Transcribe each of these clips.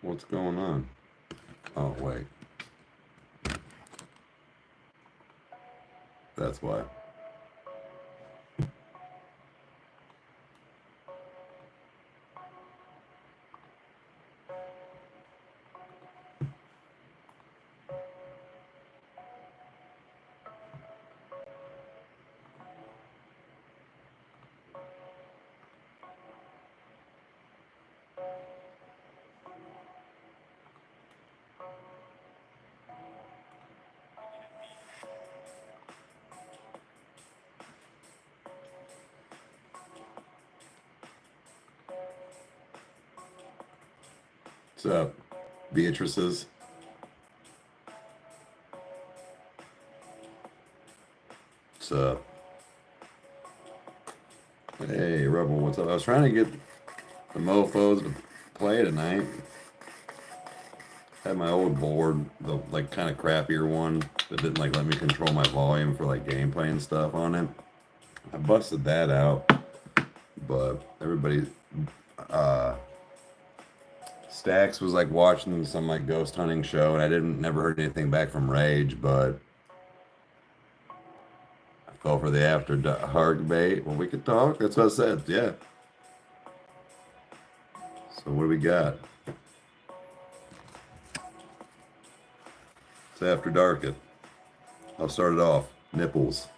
What's going on? Oh, wait. That's why. What's up, Beatrice's? What's up? Hey, Rebel, what's up? I was trying to get the mofos to play tonight. I had my old board, the like kind of crappier one that didn't like let me control my volume for like gameplay and stuff on it. I busted that out, but everybody, Stax was like watching some like ghost hunting show, and I never heard anything back from Rage, but I fell for the after dark bait. Well, we could talk. That's what I said. Yeah. So what do we got? It's after dark. I'll start it off. Nipples.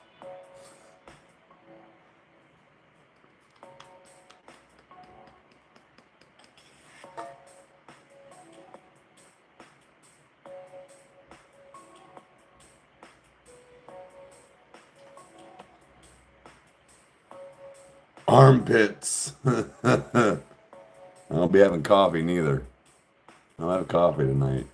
Armpits. I won't be having coffee neither. I'll have coffee tonight.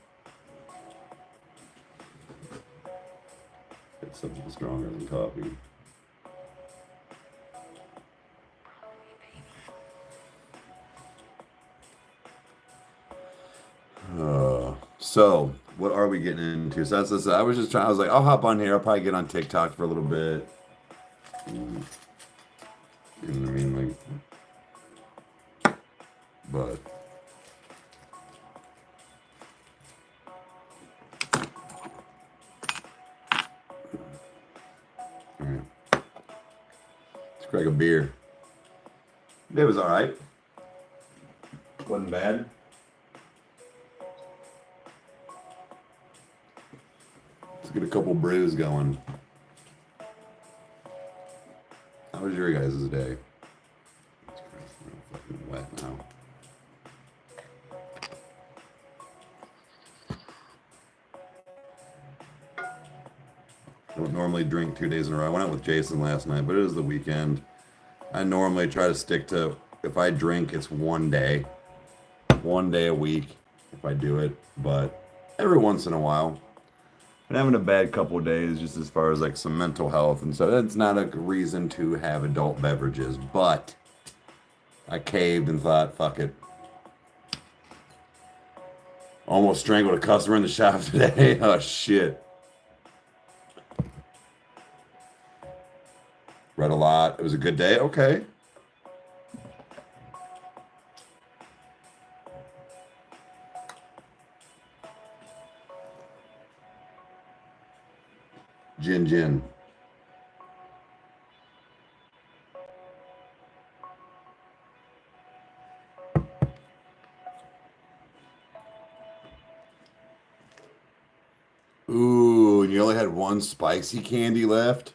It's something stronger than coffee. So what are we getting into? So that's I was just trying. I was like, I'll hop on here. I'll probably get on TikTok for a little bit. You know what I mean? Like, but. All right. Let's crack a beer. It was all right. Wasn't bad. Let's get a couple brews going. How was your guys' day? It's fucking wet now. I don't normally drink 2 days in a row. I went out with Jason last night, but it was the weekend. I normally try to stick to, if I drink, it's 1 day. 1 day a week if I do it. But every once in a while. Been having a bad couple of days just as far as like some mental health. And so that's not a reason to have adult beverages. But I caved and thought, fuck it. Almost strangled a customer in the shop today. Oh, shit. Read a lot. It was a good day. Okay. Gin. Ooh, and you only had one spicy candy left?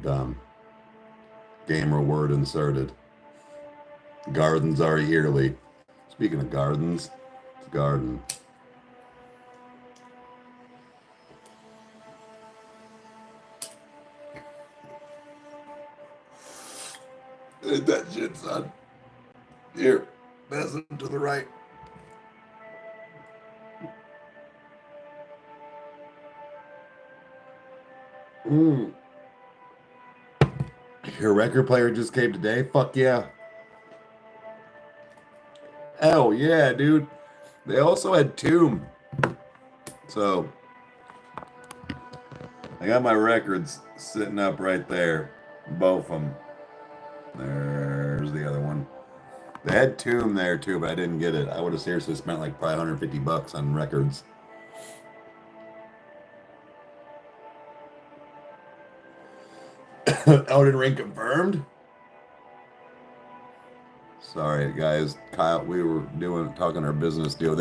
Dumb. Gamer word inserted. Gardens are yearly. Speaking of gardens, it's garden. That shit, son. Here, pass it to the right. Your record player just came today? Fuck yeah. Hell yeah, dude. They also had Tomb. So, I got my records sitting up right there. Both of them. There. They had Tomb there too, but I didn't get it. I would have seriously spent like probably $150 on records. Elden Ring confirmed. Sorry, guys. Kyle, we were talking our business deal.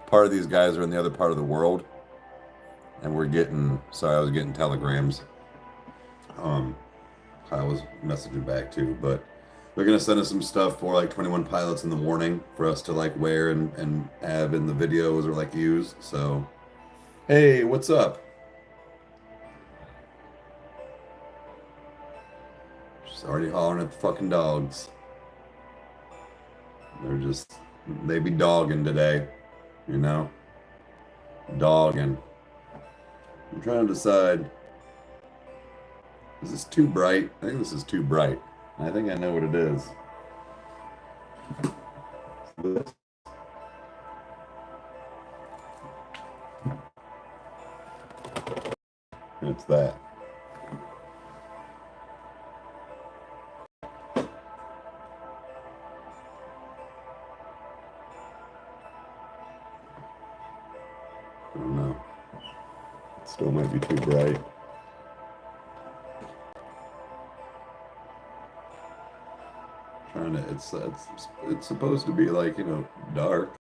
Part of these guys are in the other part of the world, and we're getting. Sorry, I was getting telegrams. Kyle was messaging back too, but they're gonna send us some stuff for like 21 Pilots in the morning for us to like wear and have in the videos or like use. So, hey, what's up? She's already hollering at the fucking dogs. They be dogging today, you know? Dogging. I'm trying to decide, is this too bright? I think this is too bright. I think I know what it is. It's that. I don't know. It still might be too bright. Trying to, it's supposed to be like, you know, dark.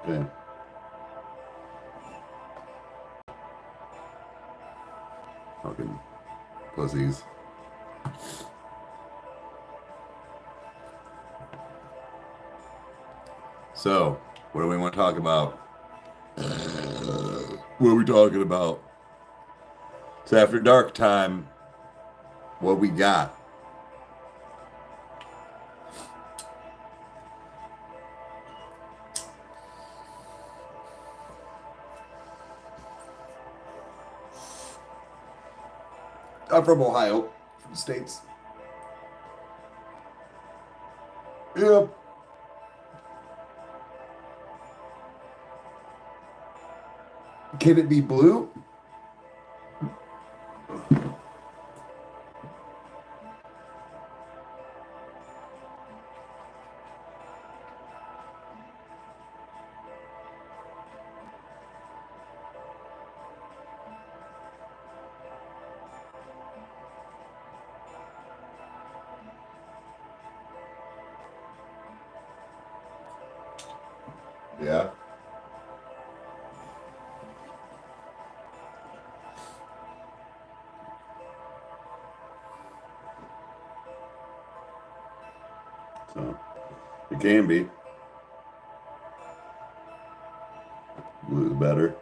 Yeah. Fucking pussies. So, what do we want to talk about? What are we talking about? It's after dark time. What we got? I'm from Ohio, from the States. Yep. Can it be blue? Yeah. So, it can be. Blue's better.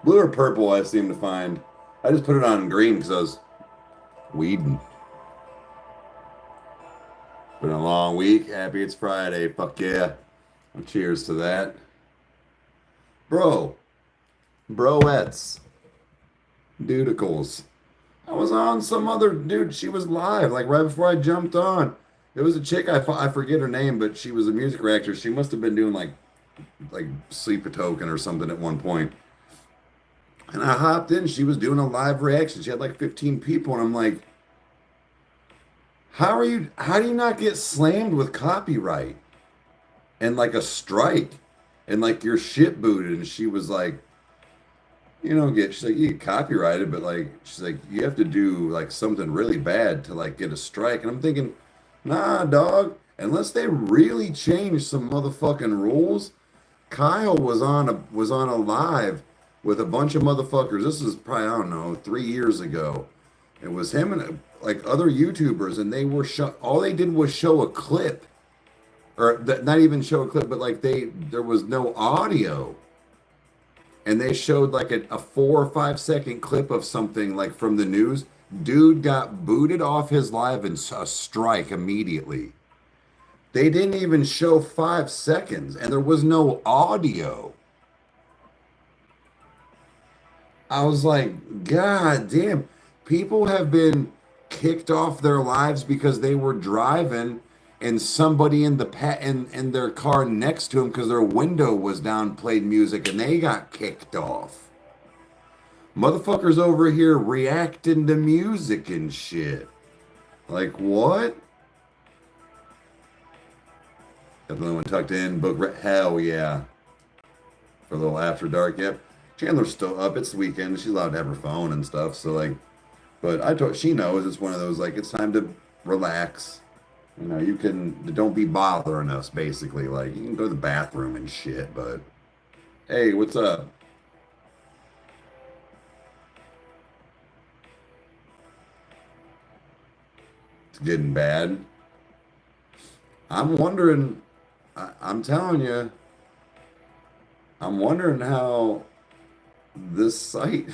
Blue or purple, I seem to find. I just put it on green because I was weeding. Been a long week. Happy it's Friday. Fuck yeah. Well, cheers to that. Broettes. Dudicles. I was on some other dude. She was live, like right before I jumped on. There was a chick, I forget her name, but she was a music reactor. She must have been doing like Sleep a Token or something at one point. And I hopped in. She was doing a live reaction. She had like 15 people, and I'm like, how do you not get slammed with copyright and like a strike and like your shit booted? And she was like, she's like, you get copyrighted, but like, she's like, you have to do like something really bad to like get a strike. And I'm thinking, nah, dog, unless they really change some motherfucking rules. Kyle was on a live with a bunch of motherfuckers. This is probably, I don't know, 3 years ago. It was him and like other YouTubers, and they were all they did was show a clip, or not even show a clip, but like there was no audio, and they showed like a 4 or 5 second clip of something like from the news. Dude got booted off his live and a strike immediately. They didn't even show 5 seconds, and there was no audio. I was like, God damn, people have been kicked off their lives because they were driving and somebody in their car next to them because their window was down played music and they got kicked off. Motherfuckers over here reacting to music and shit. Like, what? Got the other one tucked in. Hell yeah. For a little after dark. Yep. Chandler's still up. It's the weekend. She's allowed to have her phone and stuff. So like, but she knows it's one of those like it's time to relax. You know, don't be bothering us. Basically, like you can go to the bathroom and shit. But hey, what's up? It's getting bad. I'm wondering. I'm telling you. I'm wondering how this site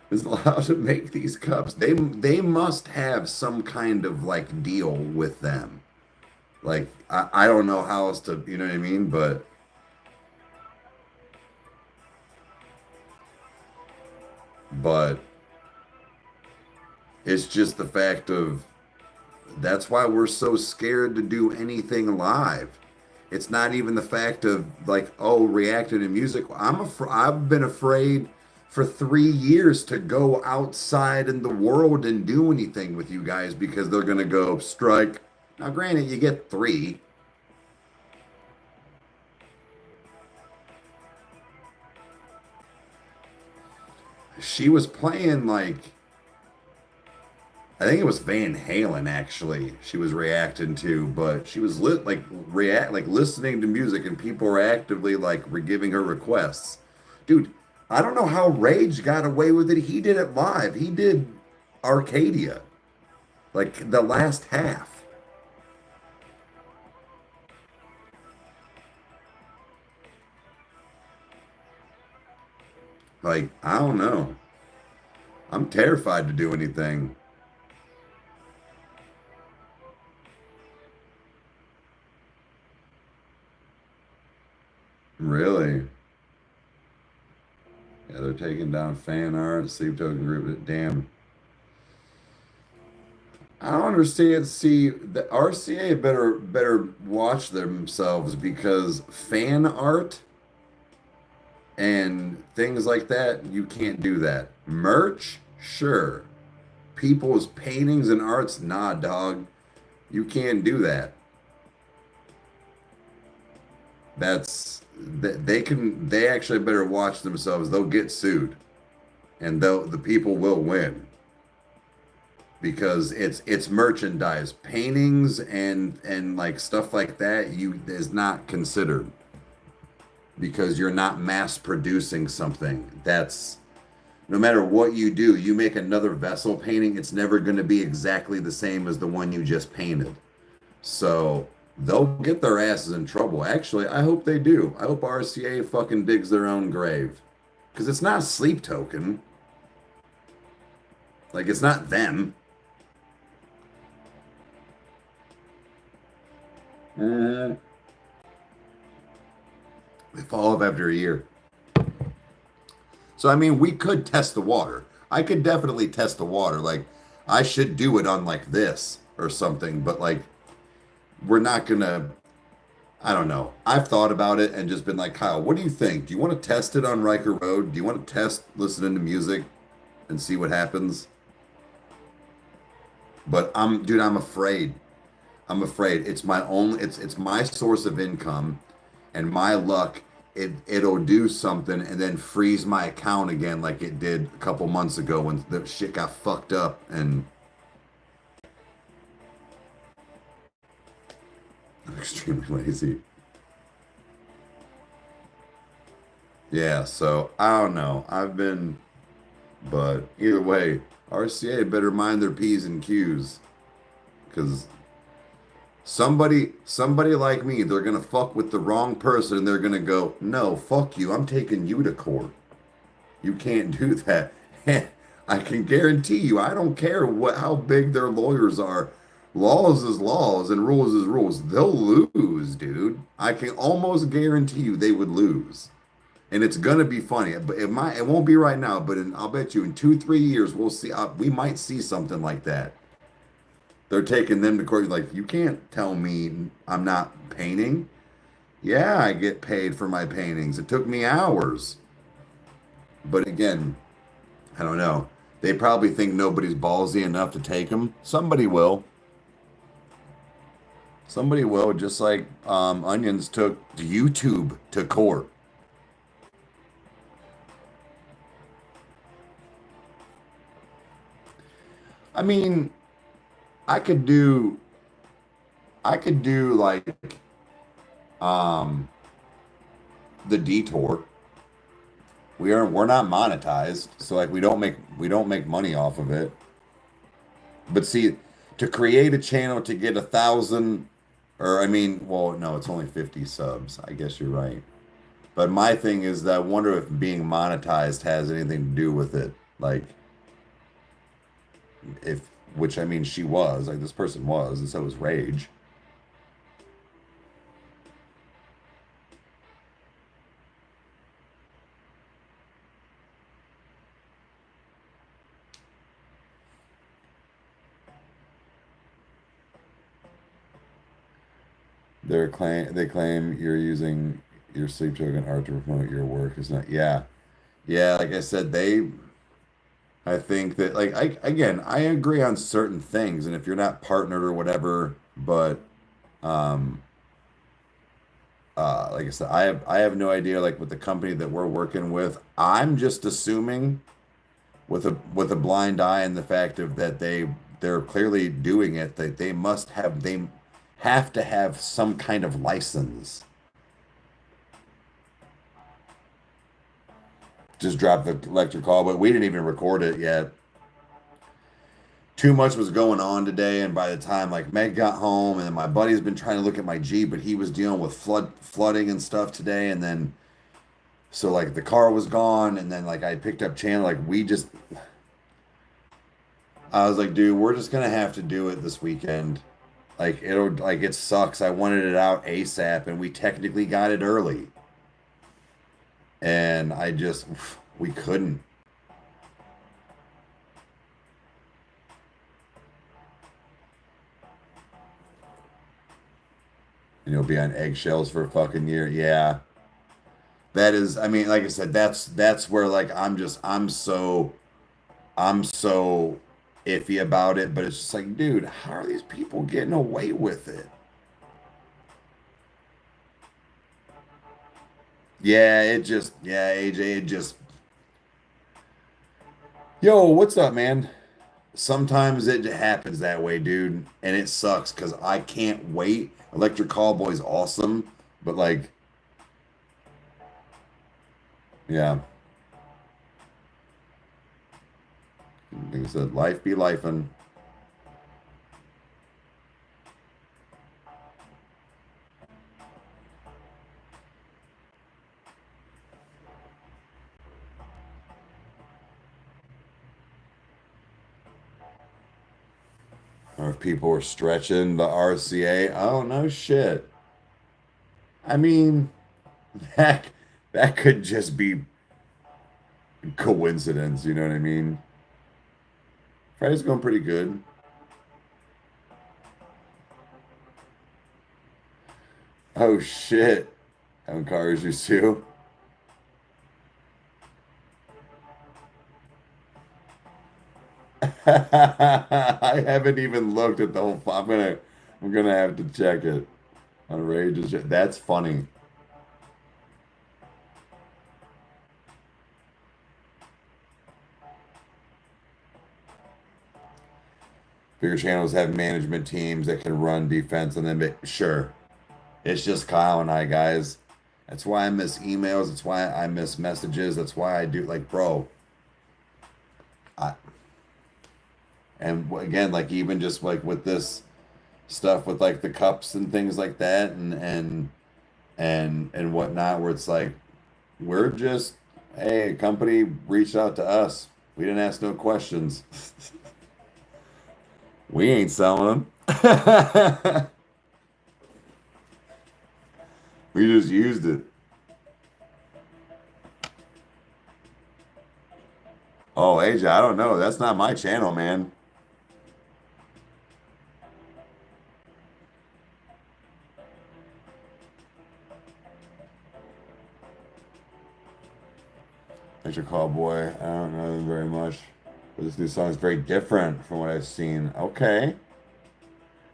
is allowed to make these cups. They must have some kind of like deal with them. Like I don't know how else to, you know what I mean? But it's just the fact of that's why we're so scared to do anything live. It's not even the fact of like, oh, reacting to music. I've been afraid for 3 years to go outside in the world and do anything with you guys because they're gonna go strike. Now, granted, you get 3. She was playing like I think it was Van Halen actually. She was reacting to, but she was listening to music, and people were actively like giving her requests. Dude, I don't know how Rage got away with it. He did it live. He did Arcadia, like the last half. Like I don't know. I'm terrified to do anything. Really? Yeah, they're taking down fan art, sleep token group. Damn. I don't understand. See, the RCA better watch themselves because fan art and things like that, you can't do that. Merch, sure. People's paintings and arts, nah, dog. You can't do that. They actually better watch themselves. They'll get sued, and the people will win because it's merchandise, paintings and like stuff like that. Is not considered because you're not mass producing something. That's no matter what you do. You make another vessel painting, it's never going to be exactly the same as the one you just painted. So they'll get their asses in trouble. Actually, I hope they do. I hope RCA fucking digs their own grave. Because it's not Sleep Token. Like, it's not them. They fall off after a year. So, I mean, we could test the water. I could definitely test the water. Like, I should do it on, like, this or something. But, like, we're not gonna. I don't know. I've thought about it and just been like, Kyle, what do you think? Do you want to test it on Rykerroad? Do you want to test listening to music and see what happens? But I'm afraid. I'm afraid. It's my only. It's my source of income, and my luck. It'll do something and then freeze my account again, like it did a couple months ago when the shit got fucked up and. I'm extremely lazy. Yeah, so I don't know. But either way, RCA better mind their P's and Q's. Because somebody like me, they're going to fuck with the wrong person and they're going to go, no, fuck you. I'm taking you to court. You can't do that. I can guarantee you, I don't care how big their lawyers are. Laws is laws and rules is rules. They'll lose, dude. I can almost guarantee you they would lose. And it's gonna be funny, but it won't be right now. But I'll bet you in 2-3 years we'll see. We might see something like that. They're taking them to court. Like you can't tell me I'm not painting. Yeah, I get paid for my paintings. It took me hours. But again, I don't know. They probably think nobody's ballsy enough to take them. Somebody will. Somebody will, just like Onions took YouTube to court. I mean, I could do I could do like um the detour. We're not monetized, so like we don't make money off of it. But see, to create a channel to get 1,000, or I mean, well, no, it's only 50 subs. I guess you're right. But my thing is that I wonder if being monetized has anything to do with it. Like if, which I mean, she was, like this person was, and so was Rage. They claim you're using your sleep token art to promote your work. Is not, yeah. Yeah, like I said, I think that like I agree on certain things, and if you're not partnered or whatever, but um like I said, I have no idea like with the company that we're working with. I'm just assuming with a blind eye and the fact of that they're clearly doing it, that they have to have some kind of license. Just dropped the electric call, but we didn't even record it yet. Too much was going on today, and by the time like Meg got home, and then my buddy's been trying to look at my Jeep, but he was dealing with flooding and stuff today, and then so like the car was gone, and then like I picked up Chandler, like I was like, dude, we're just gonna have to do it this weekend. It sucks. I wanted it out ASAP, and we technically got it early, and we couldn't. Be on eggshells for a fucking year. Yeah. That is, I mean, like I said, that's where like I'm so iffy about it, but it's just like, dude, how are these people getting away with it? Yeah, AJ, yo, what's up, man? Sometimes it happens that way, dude, and it sucks because I can't wait. Electric Callboy's awesome, but like, yeah, like I said, life be life, and or if people are stretching the RCA, oh no shit. I mean, that that could just be coincidence, you know what I mean? Friday's going pretty good. Oh shit. Having car issues too. I haven't even looked at the whole. I'm gonna have to check it on Rage. That's funny. Bigger channels have management teams that can run defense, and then sure, it's just Kyle and I, guys. That's why I miss emails. That's why I miss messages. That's why I do like, bro. I, and again, like even just like with this stuff with like the cups and things like that, and whatnot, where it's like we're just, hey, a company reached out to us. We didn't ask no questions. We ain't selling them. We just used it. Oh, AJ, I don't know. That's not my channel, man. Mr. Callboy, I don't know very much. But this new song is very different from what I've seen. Okay.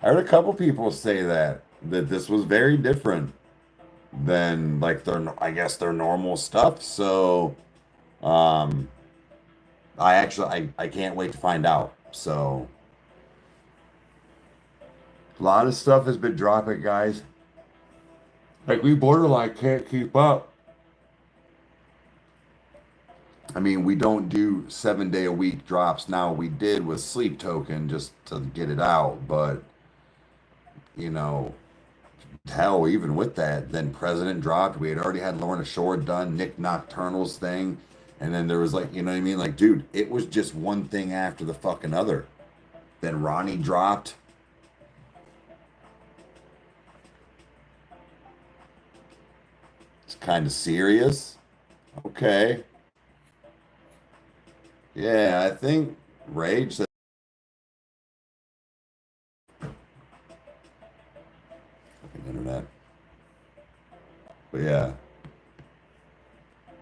I heard a couple people say that this was very different than like their, I guess, their normal stuff. So um I can't wait to find out. So a lot of stuff has been dropping, guys. Like we borderline can't keep up. I mean, we don't do 7 day a week drops now. We did with Sleep Token just to get it out, but you know, hell, even with that, then President dropped. We had already had Lorna Shore done, Nick Nocturnal's thing, and then there was like, you know what I mean? Like, dude, it was just one thing after the fucking other. Then Ronnie dropped. It's kind of serious. Okay. Yeah, I think Rage said fucking internet. But yeah.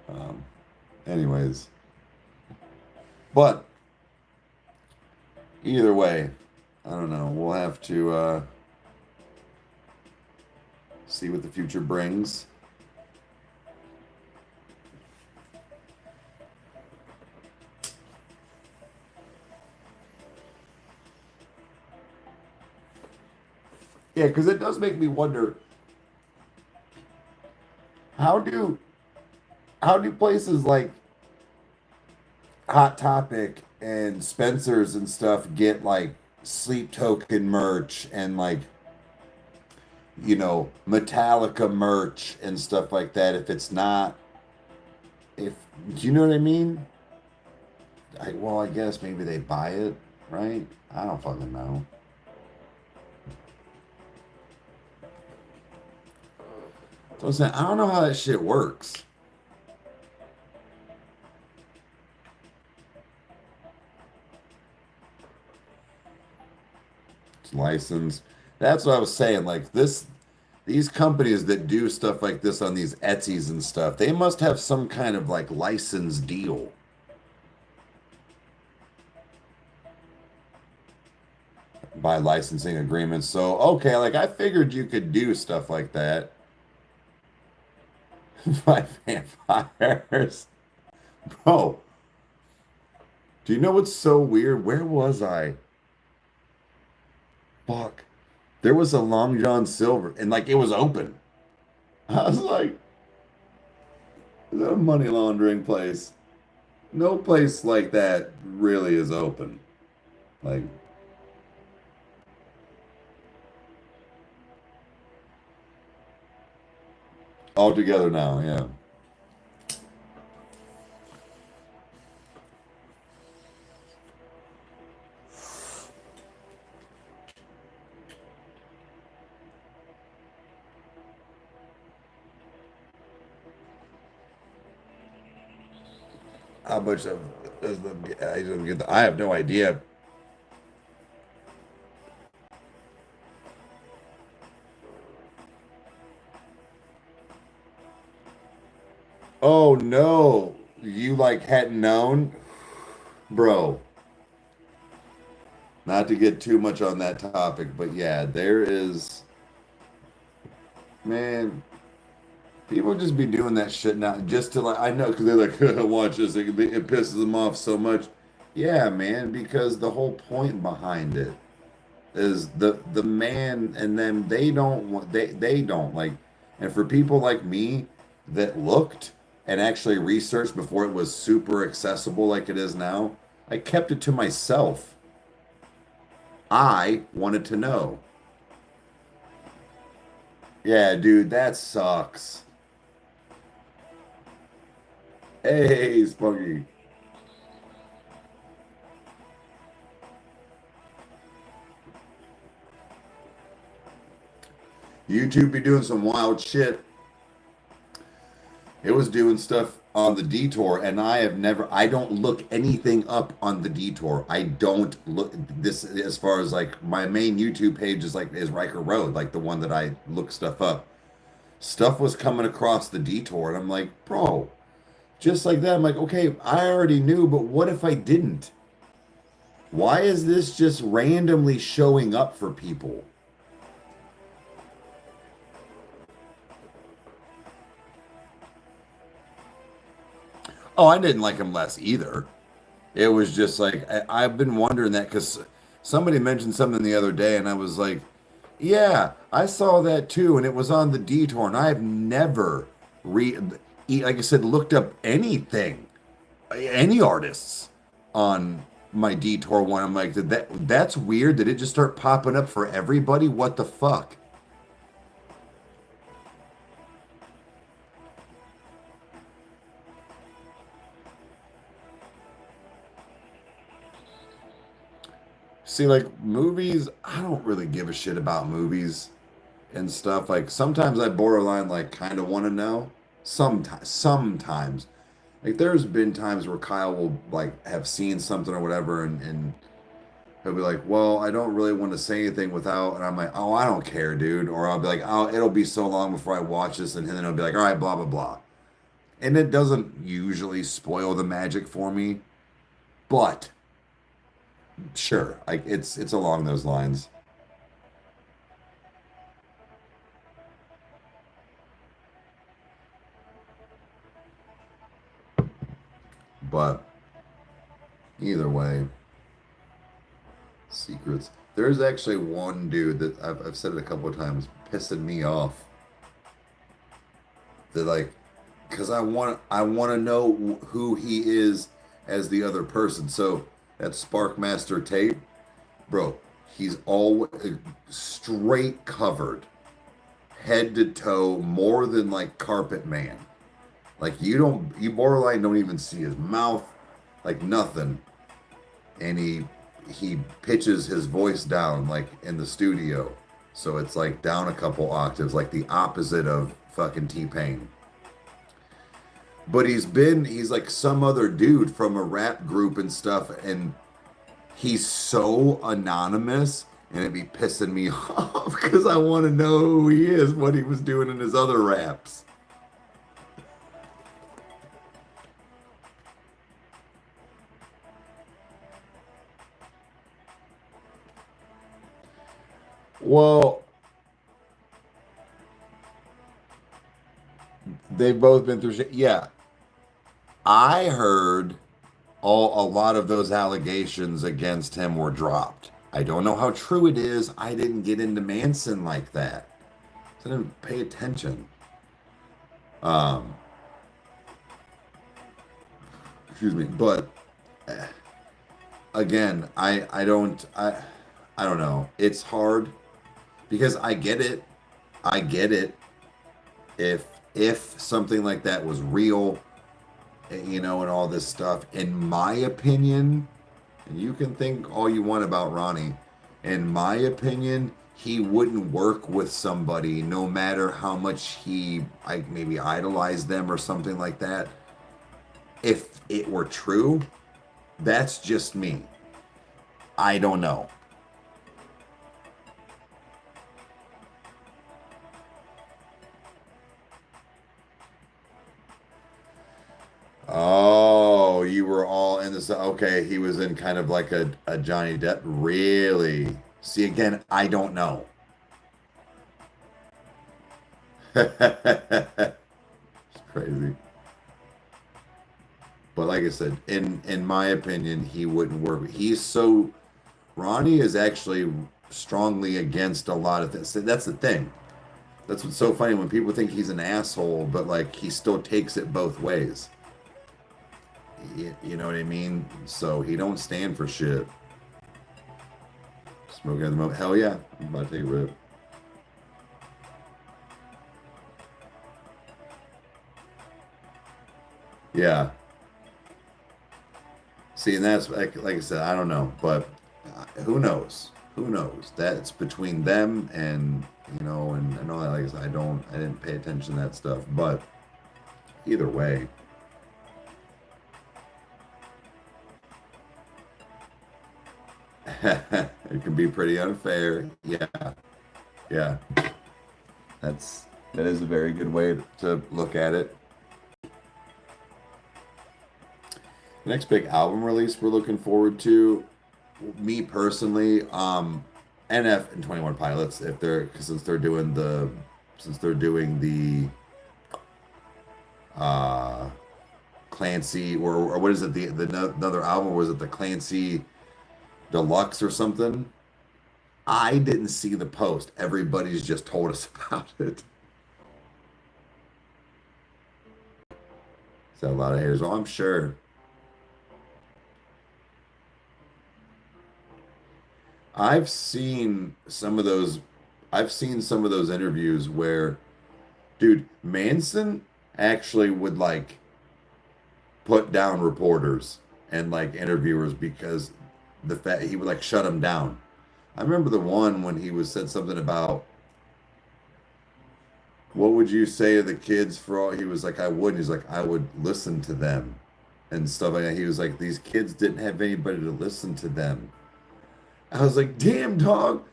Um, anyways. But either way, I don't know. We'll have to see what the future brings. Yeah, because it does make me wonder how do how do places like Hot Topic and Spencer's and stuff get like Sleep Token merch and like Metallica merch and stuff like that if it's not if do you know what I mean? I guess maybe they buy it, right? I don't fucking know. So I'm saying I don't know how that shit works. It's licensed. That's what I was saying. Like these companies that do stuff like this on these Etsy's and stuff, they must have some kind of like license deal. By licensing agreements. So okay, like I figured you could do stuff like that. By vampires. Bro, do you know what's so weird? Where was I? Fuck. There was a Long John Silver and like it was open. I was like, is that a money laundering place? No place like that really is open. Like, all together now, yeah. How much of is I have no idea. Oh no. You like hadn't known? Bro, not to get too much on that topic, but yeah, there is man, people just be doing that shit now just to like I know because they're like watch this, it pisses them off so much. Yeah, man, because the whole point behind it is the man and them they don't want they don't like and for people like me that looked and actually researched before it was super accessible like it is now, I kept it to myself. I wanted to know. Yeah, dude, that sucks. Hey, Spunky. YouTube be doing some wild shit. It was doing stuff on the DETOUR, and I don't look anything up on the DETOUR. I don't look this as far as like my main YouTube page is Rykerroad, like the one that I look stuff up. Stuff was coming across the DETOUR, and I'm like, bro, just like that. I'm like, okay, I already knew, but what if I didn't? Why is this just randomly showing up for people? Oh, I didn't like him less either. It was just like I've been wondering that because somebody mentioned something the other day, and I was like, "Yeah, I saw that too," and it was on the DETOUR, and I've never like I said, looked up anything, any artists on my DETOUR one. I'm like, that's weird. Did it just start popping up for everybody? What the fuck? See, like movies, I don't really give a shit about movies and stuff. Like sometimes I borderline like kind of want to know. Sometimes, like there's been times where Kyle will like have seen something or whatever, and he'll be like, "Well, I don't really want to say anything without," and I'm like, "Oh, I don't care, dude." Or I'll be like, "Oh, it'll be so long before I watch this," and then it'll be like, "All right, blah blah blah," and it doesn't usually spoil the magic for me, but sure, like it's along those lines. But either way, secrets. There's actually one dude that I've said it a couple of times, pissing me off. That like, because I want to know who he is as the other person. So that Sparkmaster tape, bro, he's all straight covered, head to toe, more than like Carpet Man. Like you borderline don't even see his mouth, like nothing. And he pitches his voice down like in the studio. So it's like down a couple octaves, like the opposite of fucking T-Pain. But he's like some other dude from a rap group and stuff, and he's so anonymous, and it'd be pissing me off because I want to know who he is, what he was doing in his other raps. Well, they've both been through shit. Yeah, I heard a lot of those allegations against him were dropped. I don't know how true it is. I didn't get into Manson like that. So I didn't pay attention. Um, excuse me, but again, I don't know. It's hard because I get it. I get it. If something like that was real, and all this stuff, in my opinion, and you can think all you want about Ronnie, in my opinion, he wouldn't work with somebody no matter how much he maybe idolized them or something like that. If it were true, that's just me. I don't know. Oh, you were all in this. Okay, he was in kind of like a Johnny Depp. Really? See, again, I don't know. It's crazy. But like I said, in my opinion, he wouldn't work. Ronnie is actually strongly against a lot of things. That's the thing. That's what's so funny when people think he's an asshole, but like he still takes it both ways. You know what I mean? So he don't stand for shit. Smoking at the moment. Hell yeah. I'm about to take a rip. Yeah. See, and that's like I said, I don't know, but who knows? Who knows? That's between them and all that. Like I said, I didn't pay attention to that stuff, but either way, it can be pretty unfair. Yeah, yeah. That is a very good way to look at it. Next big album release we're looking forward to. me personally, NF and 21 Pilots, if they're since they're doing the uh Clancy or what is it the another album, or was it the Clancy Deluxe or something? I didn't see the post. Everybody's just told us about it. So a lot of haters. Well, I'm sure. I've seen some of those. I've seen some of those interviews where, dude, Manson actually would like put down reporters and like interviewers because the fact he would like shut them down. I remember the one when he was said something about what would you say to the kids for all, he was like, I wouldn't. He's like, I would listen to them and stuff like that. He was like, these kids didn't have anybody to listen to them. I was like, damn dog,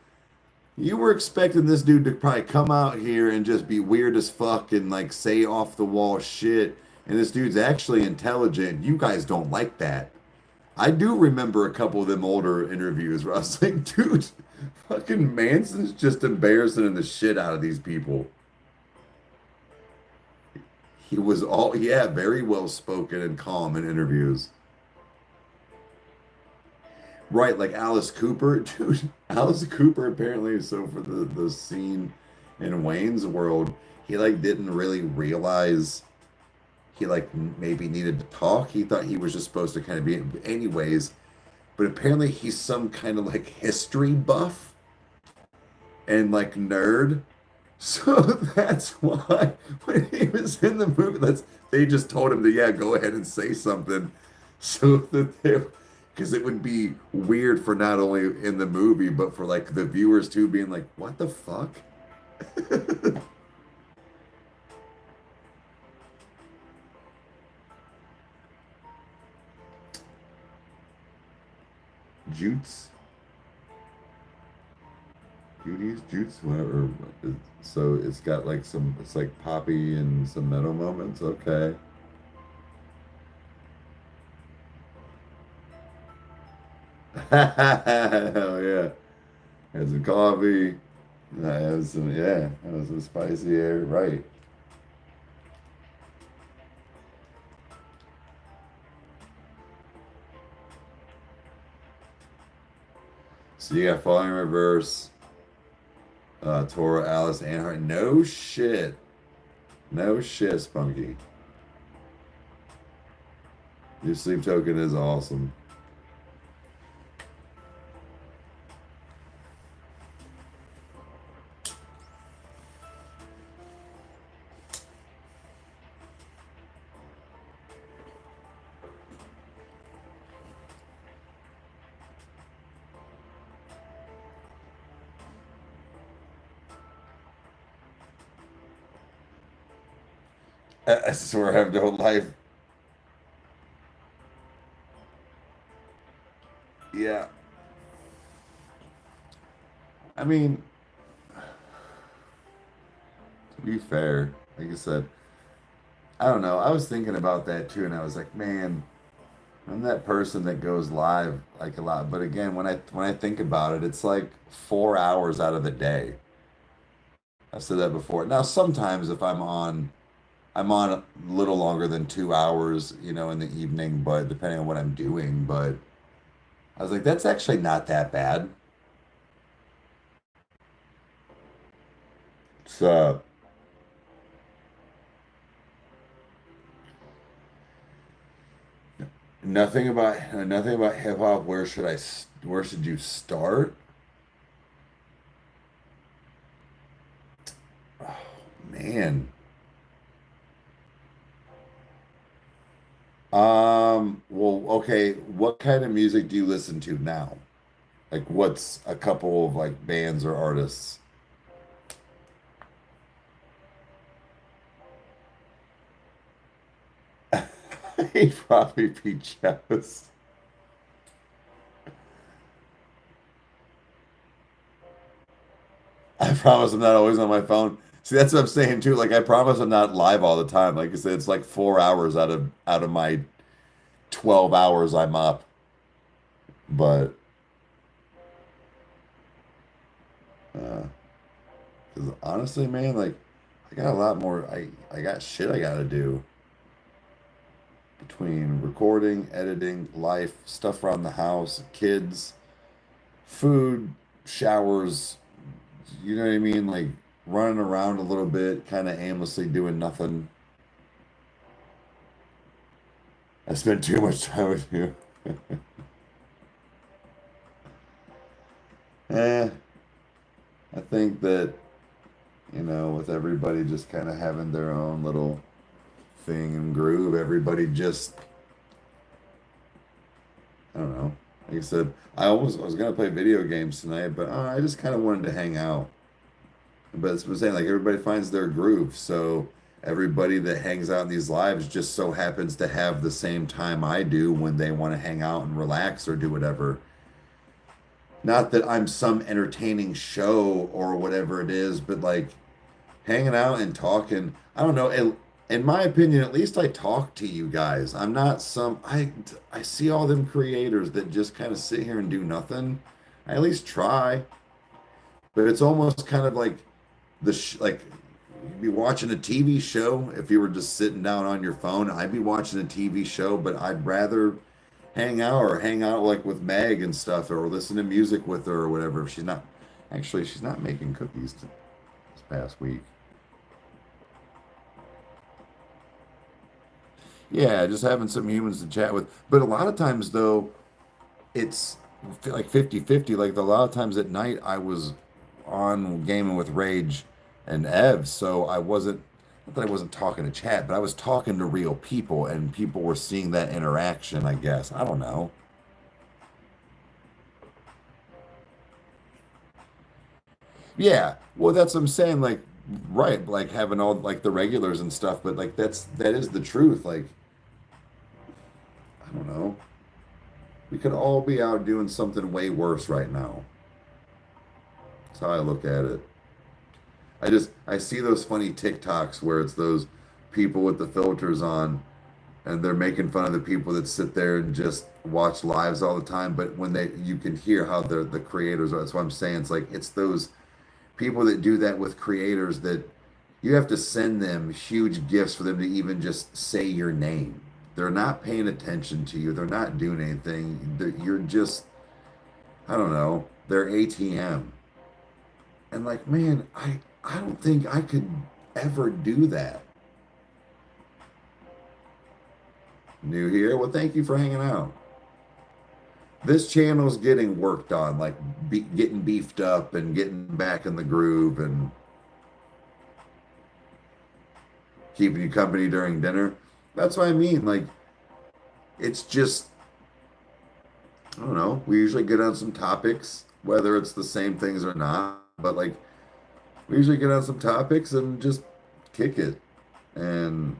you were expecting this dude to probably come out here and just be weird as fuck and like say off the wall shit. And this dude's actually intelligent. You guys don't like that. I do remember a couple of them older interviews where I was like, dude, fucking Manson's just embarrassing the shit out of these people. He was all, yeah, very well spoken and calm in interviews. Right, like Alice Cooper, dude. Alice Cooper apparently, so for the scene in Wayne's World, he like didn't really realize he like maybe needed to talk. He thought he was just supposed to kind of be anyways, but apparently he's some kind of like history buff and like nerd. So that's why when he was in the movie, they just told him to yeah, go ahead and say something so that they because it would be weird for not only in the movie but for like the viewers too being like, what the fuck? Jutes? Judy's Jutes? Whatever. So it's got like some, it's like poppy and some metal moments. Okay. Hell yeah. Had some coffee. I had some, yeah, that was some spicy air. Right. So you got Falling in Reverse, Tora, Alice, Anhart. No shit. No shit, Spunky. Your sleep token is awesome. I swear I have no life. Yeah. I mean, to be fair, like I said, I don't know. I was thinking about that too, and I was like, man, I'm that person that goes live like a lot. But again, when I think about it, it's like 4 hours out of the day. I've said that before. Now, sometimes if I'm on a little longer than 2 hours, in the evening, but depending on what I'm doing. But I was like, that's actually not that bad. So nothing about hip hop. Where should you start? Oh, man. Well, okay, what kind of music do you listen to now? Like what's a couple of like bands or artists? He'd probably be jealous. I promise I'm not always on my phone. See, that's what I'm saying too. Like I promise I'm not live all the time. Like I said, it's like 4 hours out of my 12 hours I'm up. But Because honestly, man, like I got a lot more. I got shit I gotta do between recording, editing, life, stuff around the house, kids, food, showers. You know what I mean? Like running around a little bit, kind of aimlessly doing nothing. I spent too much time with you. Eh, I think that, with everybody just kind of having their own little thing and groove, everybody just, I don't know. Like I said, I was gonna play video games tonight, but I just kind of wanted to hang out. But it's been saying like everybody finds their groove, so everybody that hangs out in these lives just so happens to have the same time I do when they want to hang out and relax or do whatever. Not that I'm some entertaining show or whatever it is, but like hanging out and talking. I don't know. In my opinion, at least I talk to you guys. I'm not some. I see all them creators that just kind of sit here and do nothing. I at least try, but it's almost kind of like like you'd be watching a TV show if you were just sitting down on your phone. I'd be watching a TV show, but I'd rather hang out like with Meg and stuff or listen to music with her or whatever. If she's not making cookies this past week. Yeah, just having some humans to chat with. But a lot of times though, it's like 50-50. Like a lot of times at night I was on gaming with Rage and Ev, so I wasn't, not that I wasn't talking to chat, but I was talking to real people and people were seeing that interaction, I guess. I don't know. Yeah. Well, that's what I'm saying, like, right, like having all like the regulars and stuff, but like that is the truth. Like, I don't know. We could all be out doing something way worse right now. That's how I look at it. I see those funny TikToks where it's those people with the filters on and they're making fun of the people that sit there and just watch lives all the time. But when you can hear how the creators are. That's what I'm saying. It's like it's those people that do that with creators that you have to send them huge gifts for them to even just say your name. They're not paying attention to you. They're not doing anything. You're just, I don't know, they're ATM. And like, man, I don't think I could ever do that. New here? Well, thank you for hanging out. This channel's getting worked on, like getting beefed up and getting back in the groove and keeping you company during dinner. That's what I mean. Like, it's just, I don't know. We usually get on some topics, whether it's the same things or not, but like, we usually get on some topics and just kick it. And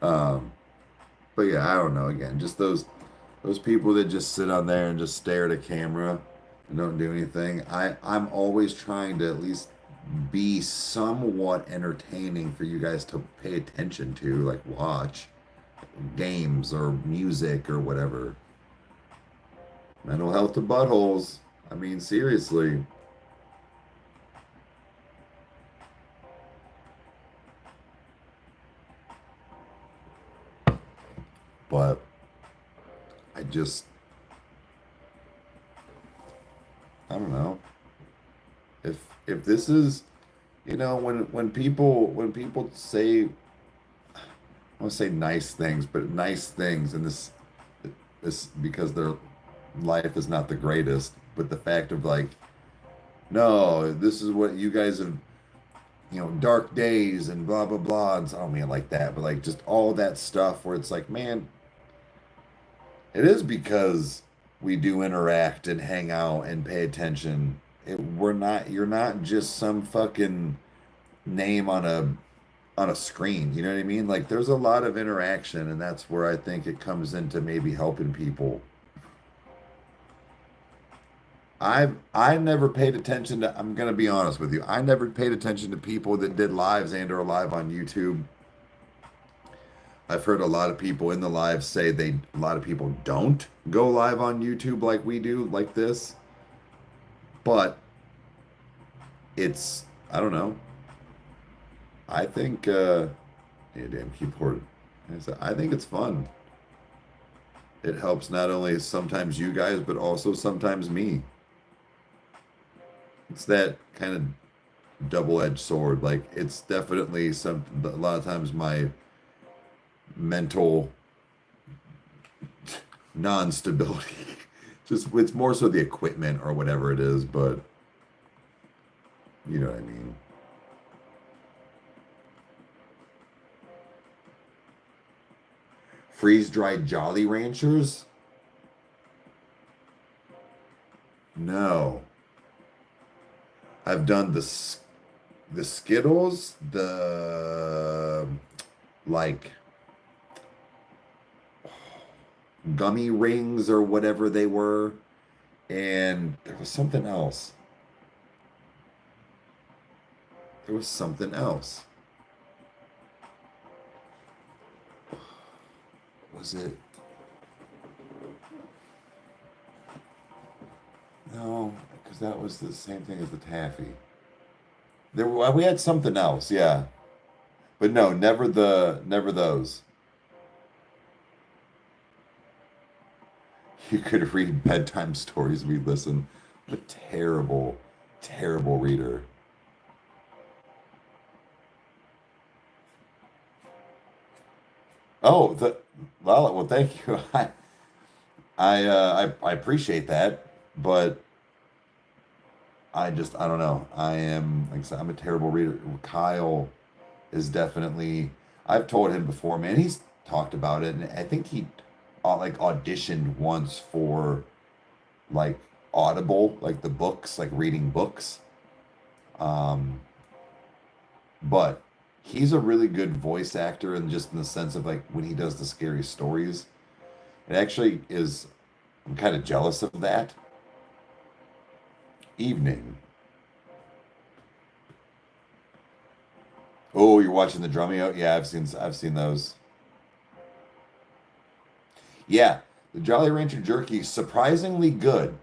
um, but yeah, I don't know. Again, just those people that just sit on there and just stare at a camera and don't do anything. I'm always trying to at least be somewhat entertaining for you guys to pay attention to, like watch games or music or whatever. Mental health to buttholes. I mean, seriously. But I just, I don't know. If this is, when people say, I want to say nice things, but nice things, and this because their life is not the greatest, but the fact of like, no, this is what you guys have, dark days and blah blah blah. And I don't mean it like that, but like just all that stuff where it's like, man, it is because we do interact and hang out and pay attention. You're not just some fucking name on a screen. You know what I mean? Like there's a lot of interaction, and that's where I think it comes into maybe helping people. I never paid attention to, I'm gonna be honest with you. I never paid attention to people that did lives and or live on YouTube. I've heard a lot of people in the live say a lot of people don't go live on YouTube like we do, like this. but it's, I don't know. I think, yeah, damn keyboard. I think it's fun. It helps not only sometimes you guys, but also sometimes me. It's that kind of double-edged sword. Like, it's definitely a lot of times my mental non-stability. Just, it's more so the equipment or whatever it is, but you know what I mean. Freeze-dried Jolly Ranchers? No. I've done the Skittles, the like gummy rings or whatever they were, and there was something else. There was something else. Was it? No, because that was the same thing as the taffy. We had something else, yeah. But no, never those. You could read bedtime stories, we listen. What a terrible, terrible reader. Oh, well, thank you. I appreciate that, but I don't know. Like I said, I'm a terrible reader. Kyle is definitely. I've told him before, man. He's talked about it, and I think he like auditioned once for like Audible, like the books, like reading books. Um, but he's a really good voice actor, and just in the sense of like when he does the scary stories, it actually is. I'm kind of jealous of that. Evening. Oh, you're watching the Drumeo? Yeah, I've seen those. Yeah, the Jolly Rancher jerky surprisingly good.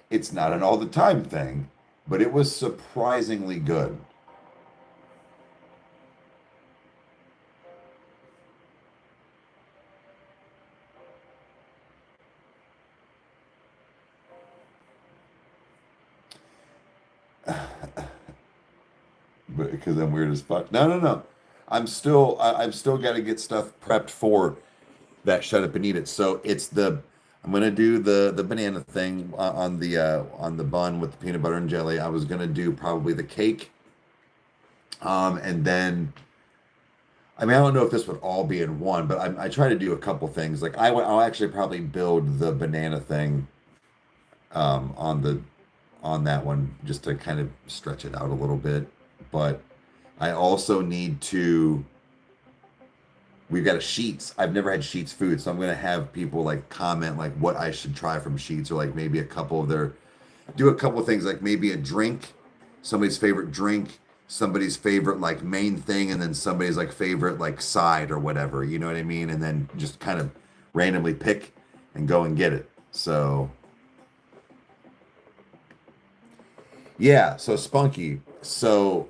It's not an all the time thing, but it was surprisingly good. But because I'm weird as fuck. No, no, no. I've still got to get stuff prepped for that shut up and eat it. So I'm gonna do the banana thing on the bun with the peanut butter and jelly. I was gonna do probably the cake, and then I mean I don't know if this would all be in one, but I try to do a couple things. Like I'll actually probably build the banana thing on that one just to kind of stretch it out a little bit. But I also need to. We've got a Sheets. I've never had Sheets food, so I'm gonna have people like comment like what I should try from Sheets, or like maybe a couple of their do a couple of things like maybe a drink, somebody's favorite drink, somebody's favorite like main thing, and then somebody's like favorite like side or whatever. You know what I mean? And then just kind of randomly pick and go and get it. So yeah, so Spunky. So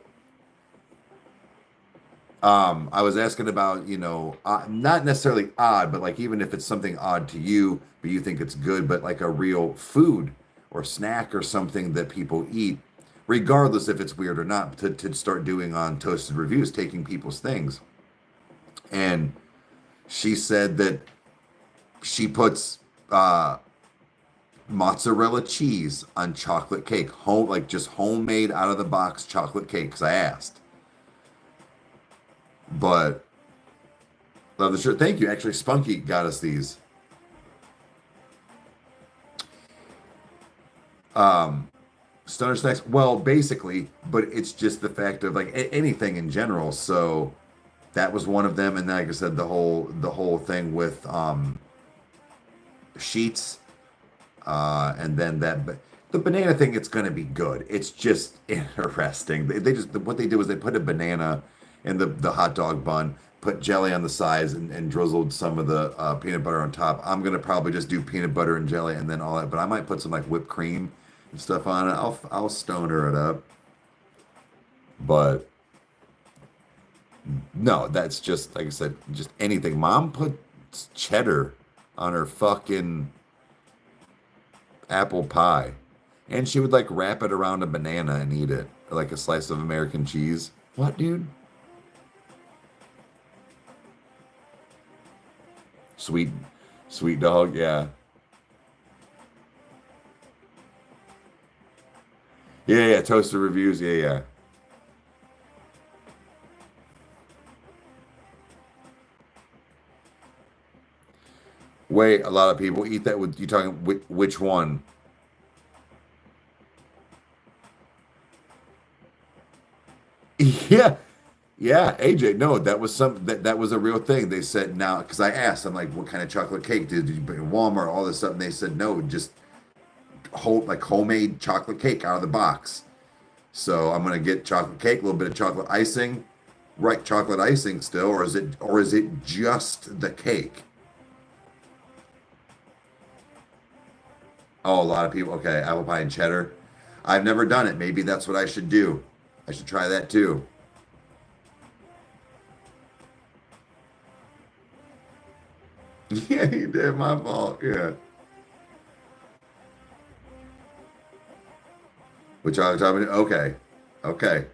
I was asking about, not necessarily odd, but like even if it's something odd to you, but you think it's good, but like a real food or snack or something that people eat, regardless if it's weird or not, to start doing on Toasted Reviews, taking people's things. And she said that she puts mozzarella cheese on chocolate cake, like just homemade out of the box chocolate cake, because I asked. But love the shirt. Thank you. Actually, Spunky got us these. Stunner snacks. Well, basically, but it's just the fact of like anything in general. So that was one of them, and then, like I said, the whole thing with Sheets, and then the banana thing. It's gonna be good. It's just interesting. They just what they do is they put a banana in the hot dog bun, put jelly on the sides, and drizzled some of the peanut butter on top. I'm gonna probably just do peanut butter and jelly and then all that, but I might put some like whipped cream stuff on it. I'll stoner it up. But no, that's just like I said, just anything. Mom put cheddar on her fucking apple pie. And she would like wrap it around a banana and eat it. Like a slice of American cheese. What, dude? Sweet, sweet dog, yeah. Yeah, toaster reviews, yeah. Wait, a lot of people eat that with you talking which one? Yeah. Yeah, AJ, no, that was a real thing. They said now because I asked, I'm like, what kind of chocolate cake did you bring in Walmart, all this stuff? And they said no, just homemade chocolate cake out of the box. So I'm gonna get chocolate cake, a little bit of chocolate icing, right? Chocolate icing still, or is it just the cake? Oh, a lot of people. Okay, apple pie and cheddar. I've never done it. Maybe that's what I should do. I should try that too. Yeah, you did. My fault. Yeah. Which I was talking. Okay, okay.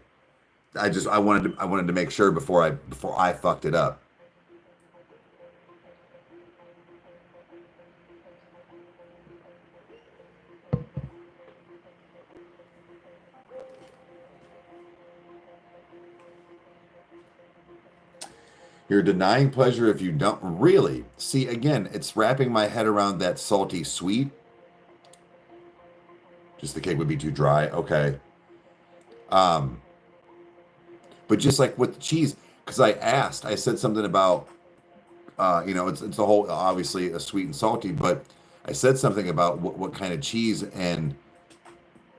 I wanted to make sure before I fucked it up. You're denying pleasure if you don't really see. Again, it's wrapping my head around that salty sweet. Just the cake would be too dry. Okay. Um, but just like with the cheese, because I said something about it's the whole obviously a sweet and salty, but I said something about what kind of cheese, and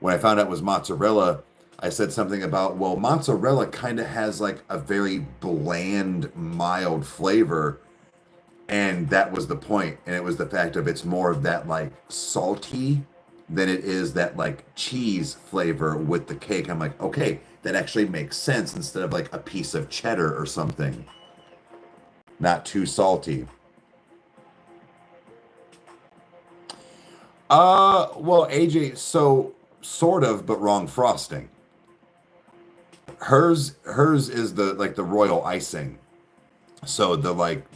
when I found out it was mozzarella, I said something about, well, mozzarella kind of has like a very bland, mild flavor, and that was the point, and it was the fact of it's more of that like salty than it is that like cheese flavor with the cake. I'm like, okay, that actually makes sense instead of like a piece of cheddar or something, not too salty. Well, AJ, so sort of, but wrong frosting. Hers is the like the royal icing. So the like,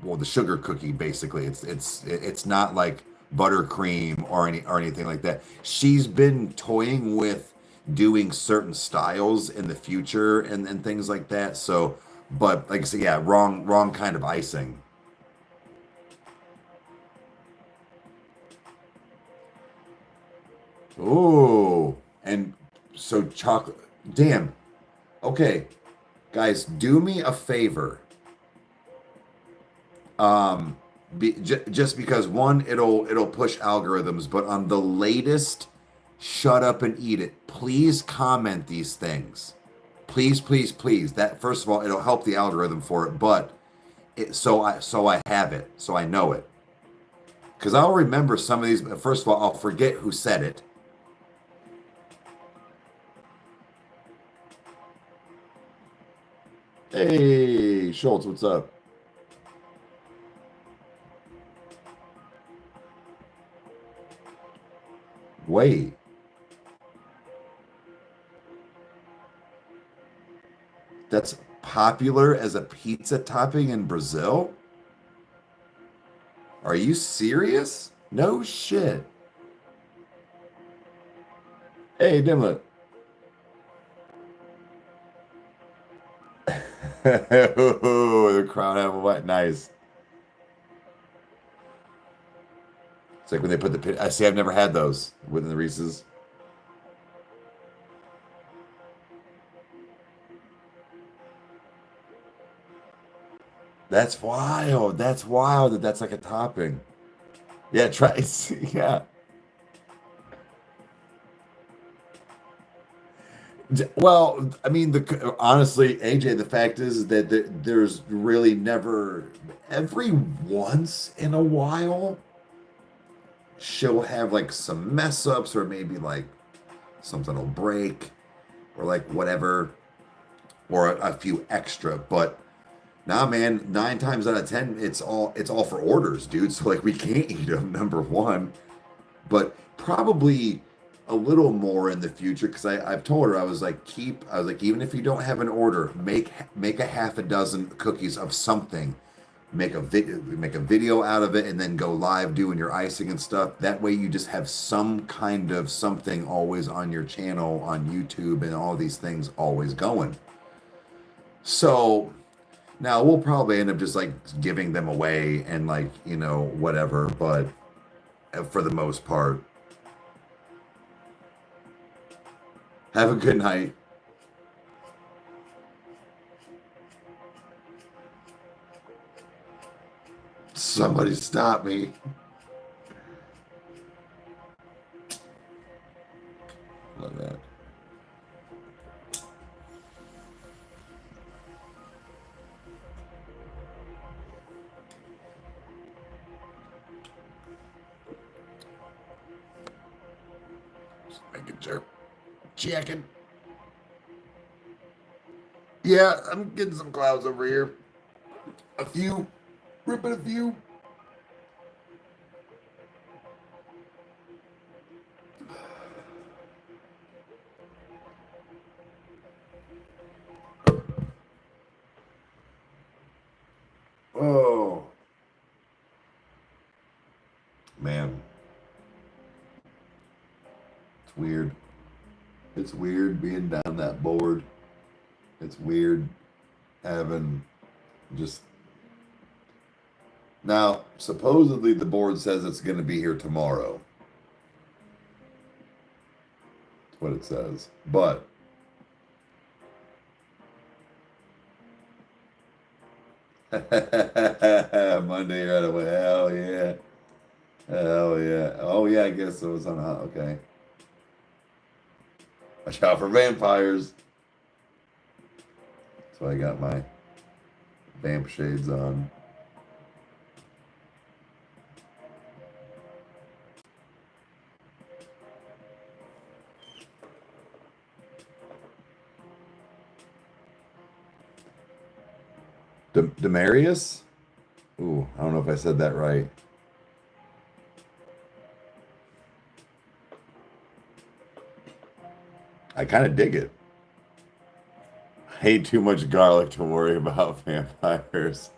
well, the sugar cookie basically. It's not like buttercream or anything like that. She's been toying with doing certain styles in the future and things like that. So, but like I said, yeah, wrong kind of icing. Oh, and so chocolate. Damn. Okay, guys, do me a favor. Just because one, it'll push algorithms, but on the latest, shut up and eat it. Please comment these things. Please, please, please. That first of all, it'll help the algorithm for it, but so I have it, so I know it. Because I'll remember some of these. First of all, I'll forget who said it. Hey, Schultz, what's up? Wait, that's popular as a pizza topping in Brazil? Are you serious? No shit. Hey, Dimlet. The crown apple pie. Nice. It's like when they put the I see. I've never had those within the Reese's. That's wild. That's wild that that's like a topping. Yeah, try. Yeah. Well, I mean, honestly, AJ, the fact is that there's really never, every once in a while, she'll have like some mess ups, or maybe like something will break, or like whatever, or a few extra. But nah, man, 9 times out of 10, it's all for orders, dude. So like we can't eat them, number one. But probably a little more in the future, because I've told her, I was like, even if you don't have an order, make a half a dozen cookies of something, make a video out of it, and then go live doing your icing and stuff. That way you just have some kind of something always on your channel on YouTube, and all these things always going. So now we'll probably end up just like giving them away and like, whatever, but for the most part. Have a good night. Somebody stop me. Love that. Just making sure. Checking. Yeah, I'm getting some clouds over here. A few. Ripping a few. Oh. Man. It's weird. It's weird being down that board. It's weird having just. Now, supposedly the board says it's going to be here tomorrow. That's what it says. But Monday right away. Hell yeah. Hell yeah. Oh yeah, I guess it was on. Okay. Watch out for vampires. So I got my vamp shades on. Demarius? Ooh, I don't know if I said that right. I kind of dig it. I ate too much garlic to worry about vampires.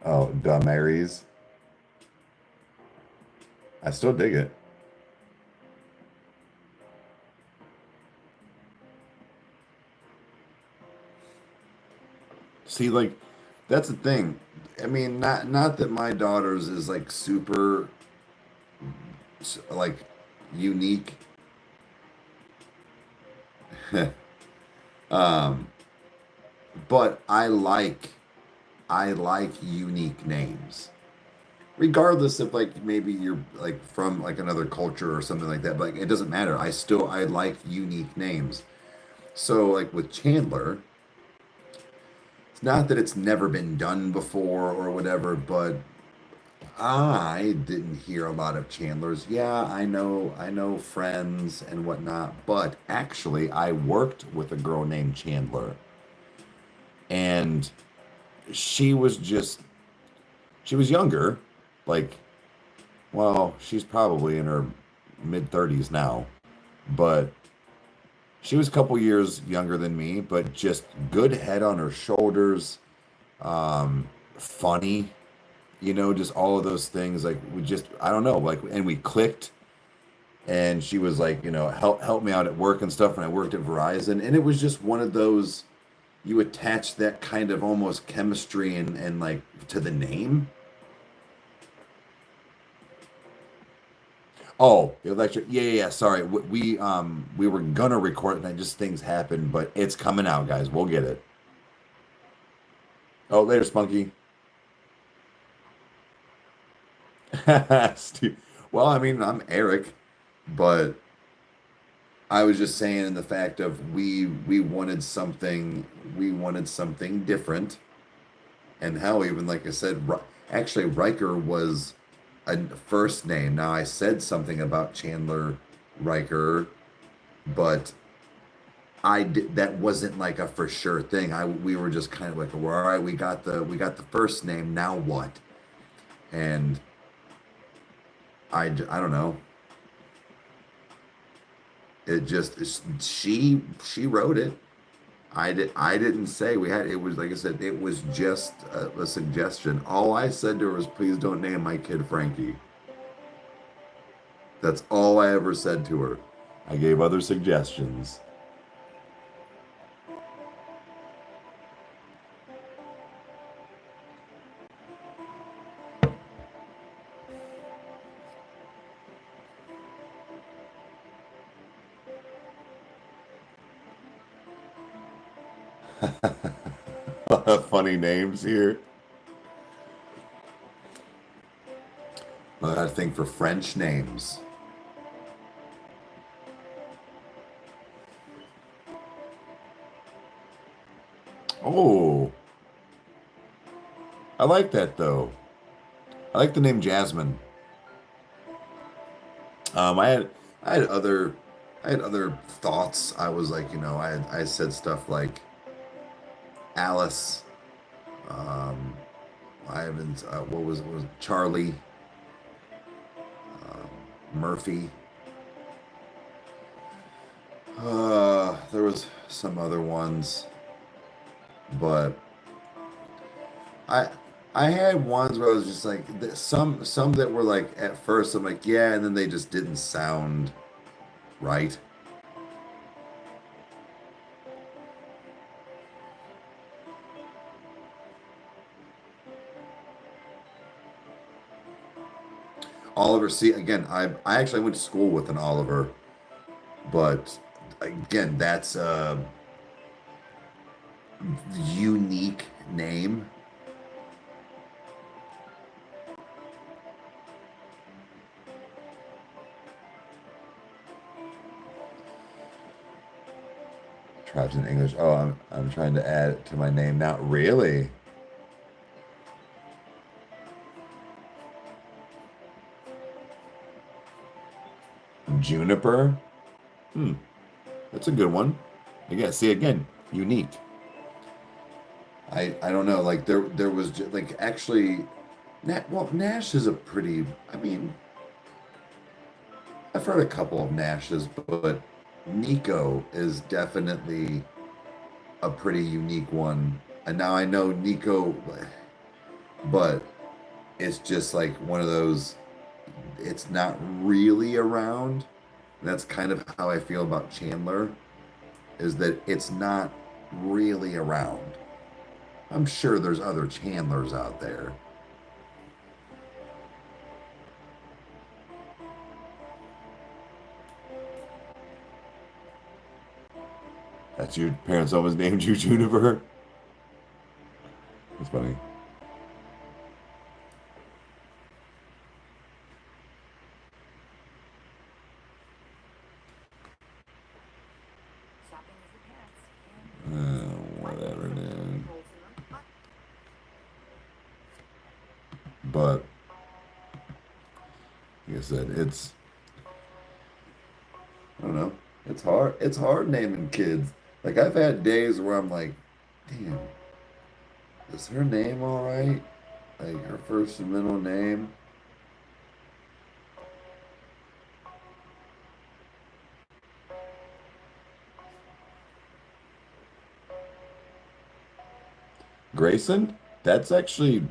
Oh, Damaris. I still dig it. See, like, that's the thing. I mean, not that my daughter's is like super like unique. um, but I like unique names. Regardless if like maybe you're like from like another culture or something like that, but like, it doesn't matter. I like unique names. So like with Chandler, it's not that it's never been done before or whatever, but I didn't hear a lot of Chandlers. Yeah, I know friends and whatnot, but actually I worked with a girl named Chandler, and she was just she was younger, like, well, she's probably in her mid 30s now, but she was a couple years younger than me, but just good head on her shoulders, funny, just all of those things. Like we just, I don't know, like, and we clicked. And she was like, help me out at work and stuff. And I worked at Verizon, and it was just one of those. You attach that kind of almost chemistry and like to the name. Oh, the electric. Yeah, yeah, yeah. Sorry, we were gonna record it, and just things happened, but it's coming out, guys. We'll get it. Oh, later, Spunky. Well, I mean, I'm Eric. But I was just saying in the fact of we wanted something different, and hell, even like I said, actually Riker was a first name. Now I said something about Chandler Riker, but that wasn't like a for sure thing. We were just kind of like, well, all right, we got the first name. Now what? And I don't know. It just she wrote it. I didn't say we had. It was like I said. It was just a suggestion. All I said to her was, please don't name my kid Frankie. That's all I ever said to her. I gave other suggestions. Funny names here. Well, I think for French names. Oh, I like that though. I like the name Jasmine. I had other thoughts. I was like, I said stuff like Alice. I haven't. What was Charlie? Murphy. There was some other ones, but I had ones where I was just like some that were like at first I'm like yeah, and then they just didn't sound right. Oliver, see again, I actually went to school with an Oliver, but again, that's a unique name. Tribes in English. Oh, I'm trying to add it to my name. Not really. Juniper. That's a good one. Again, see again, unique. I don't know. Like there was like actually, Nash is a pretty. I mean, I've heard a couple of Nashes, but Nico is definitely a pretty unique one. And now I know Nico, but it's just like one of those. It's not really around. That's kind of how I feel about Chandler, is that it's not really around. I'm sure there's other Chandlers out there. That's your parents always named you Juniper? That's funny. Whatever, dude. But like I said, I don't know. It's hard. It's hard naming kids. Like I've had days where I'm like, damn, is her name all right? Like her first and middle name. Grayson? That's actually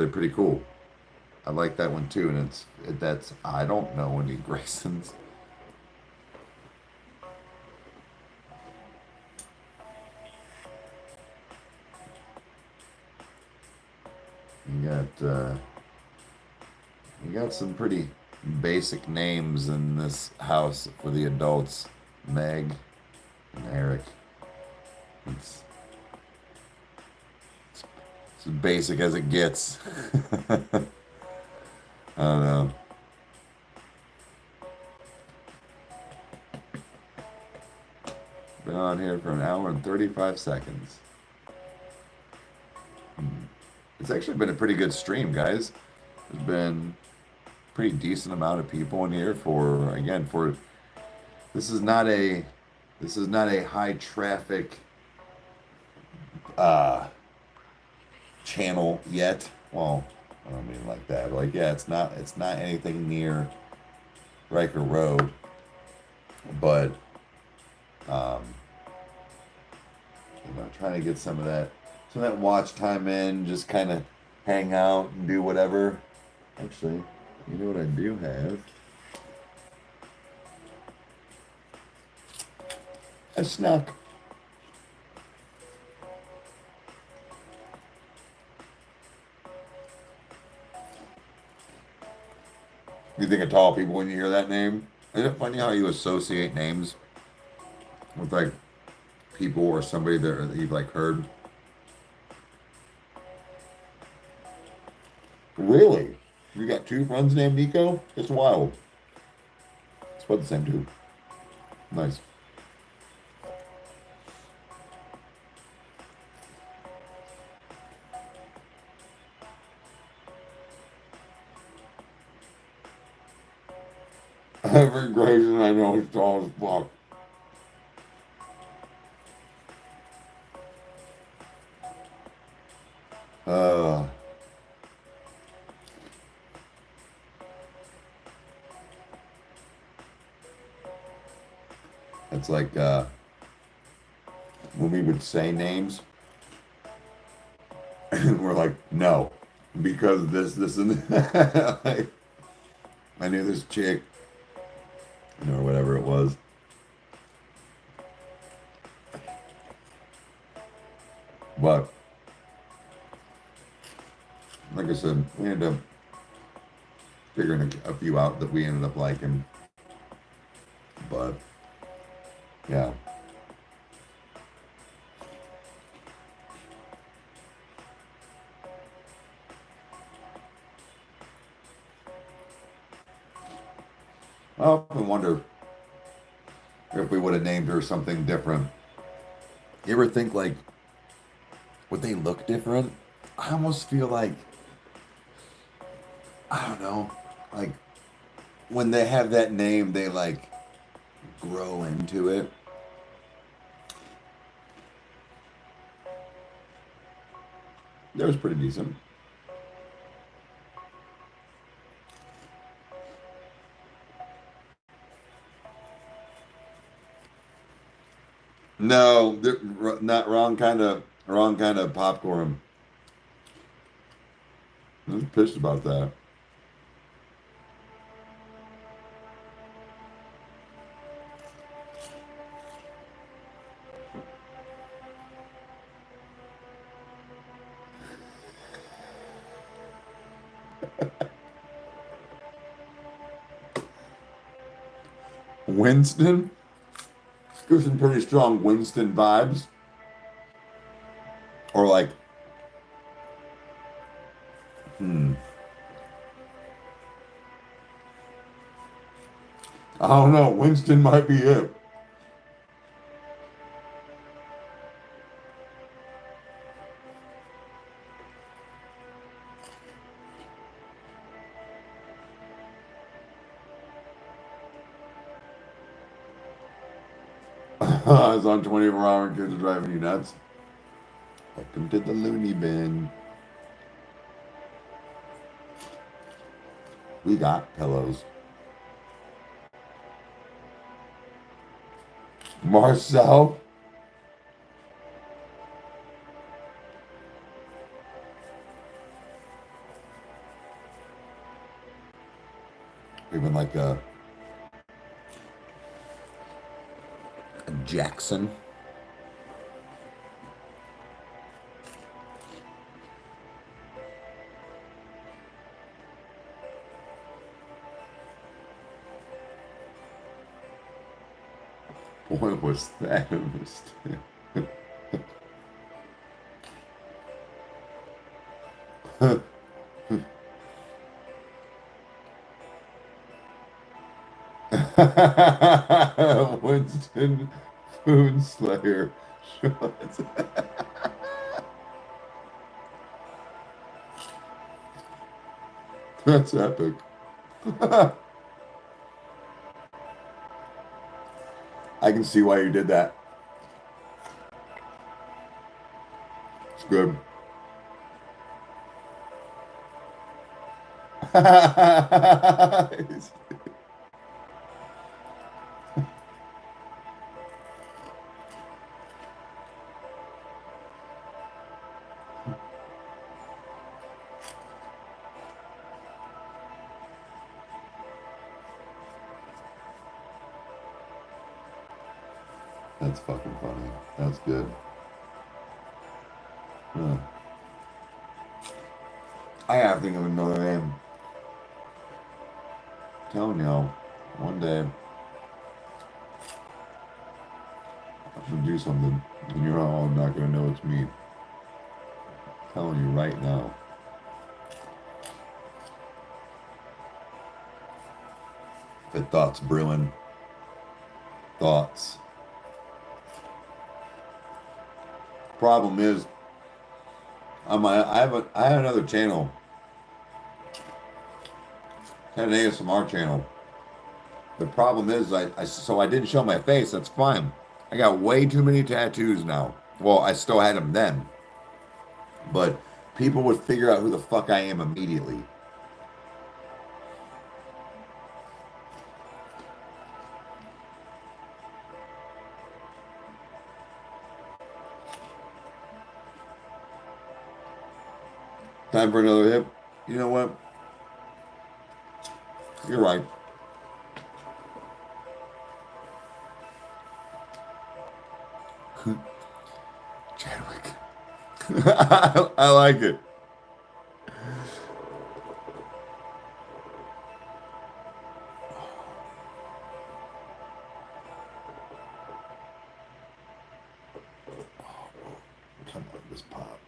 pretty cool. I like that one too, and that's I don't know any Graysons. You got some pretty basic names in this house for the adults. Meg and Eric. It's as basic as it gets. I don't know. on here for an hour and 35 seconds. It's actually been a pretty good stream, guys. There's been a pretty decent amount of people in here for, again, for this is not a high traffic channel yet. Well, I don't mean like that, but like, yeah, it's not anything near Rykerroad, but trying to get some of that watch time in, just kind of hang out and do whatever. Actually, you know what I do have? A snack. You think of tall people when you hear that name? Isn't it funny how you associate names with like people or somebody that you've like heard? Really? You got two friends named Nico? It's wild. It's about the same too. Nice. Every Grayson I know is tall as fuck. It's like when we would say names, and we're like, no, because this, and that. Like, I knew this chick, or whatever it was. But, like I said, we ended up figuring a few out that we ended up liking. But, yeah. I often wonder if we would have named her something different. You ever think, like, would they look different? I almost feel like, I don't know, like, when they have that name, they, like, grow into it. That was pretty decent. No, not wrong kind of popcorn. I was pissed about that. Winston? There's some pretty strong Winston vibes. Or like, I don't know. Winston might be it. It's on 24-hour and kids are driving you nuts. Welcome to the loony bin. We got pillows. Marcel. Even like a Jackson. What was that? Winston Spoon Slayer shorts. That's epic. I can see why you did that. It's good. That's fucking funny. That's good. Huh. I have to think of another name. I'm telling you, one day I'm gonna do something, and you're all not gonna know it's me. I'm telling you right now. The thoughts brewing. Thoughts. Problem is, I have another channel. I had an ASMR channel. The problem is, so I didn't show my face. That's fine. I got way too many tattoos now. Well, I still had them then, but people would figure out who the fuck I am immediately. Time for another hip. You know what? You're right. Chadwick. I like it. Come on, this pop.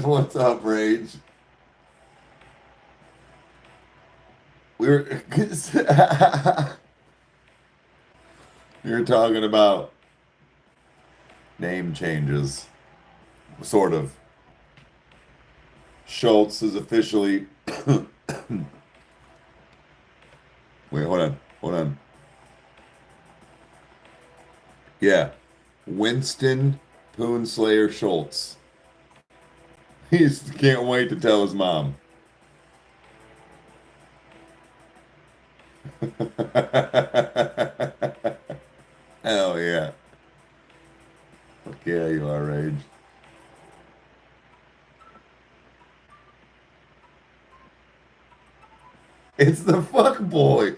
What's up, Rage? We were we were talking about name changes, sort of. Schultz is officially. Wait, hold on. Yeah, Winston Poonslayer Schultz. He can't wait to tell his mom. Hell yeah. Fuck yeah, you are, Rage. It's the fuck boy.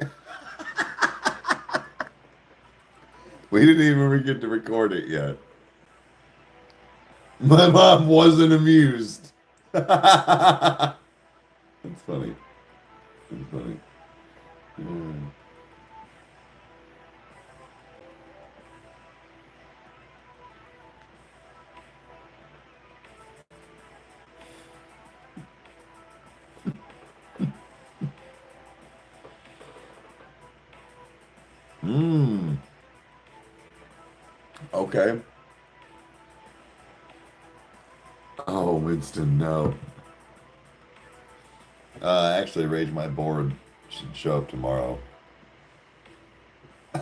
We didn't even get to record it yet. My mom wasn't amused. That's funny. That's funny. Okay. Oh, Winston, no. Actually, Rage, my board should show up tomorrow. I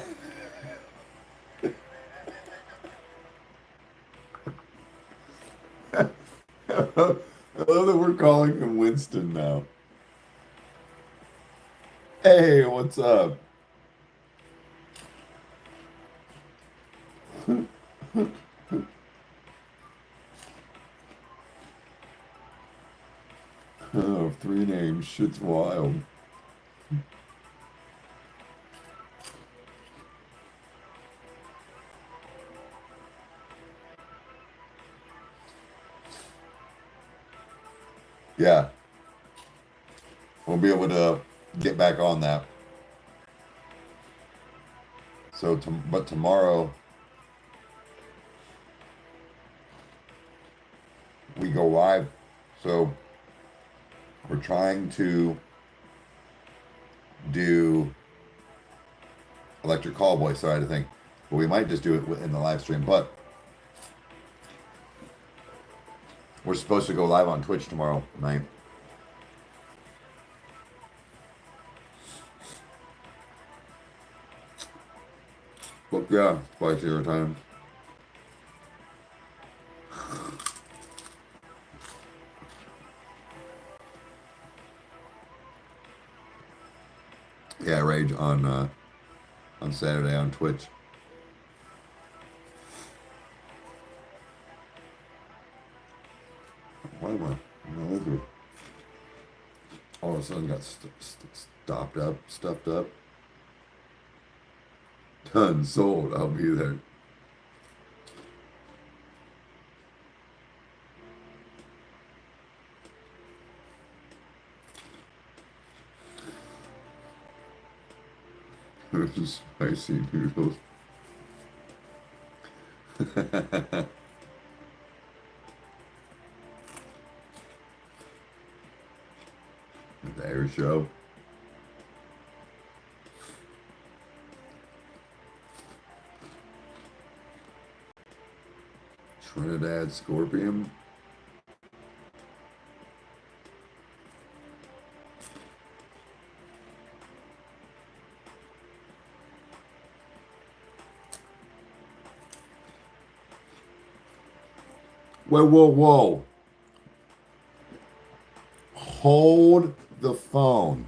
love that we're calling him Winston now. Hey, what's up? Oh, 3 names. Shit's wild. Yeah. we'll be able to get back on that. So, but tomorrow we go live. So we're trying to do Electric Callboy side of thing, but we might just do it in the live stream. But we're supposed to go live on Twitch tomorrow night. Look, yeah, twice your time. Yeah, Rage on Saturday on Twitch. Why am I? All of a sudden got stuffed up. Done, sold. I'll be there. Spicy noodles. The air show. Trinidad Scorpion. Whoa, whoa, whoa. Hold the phone.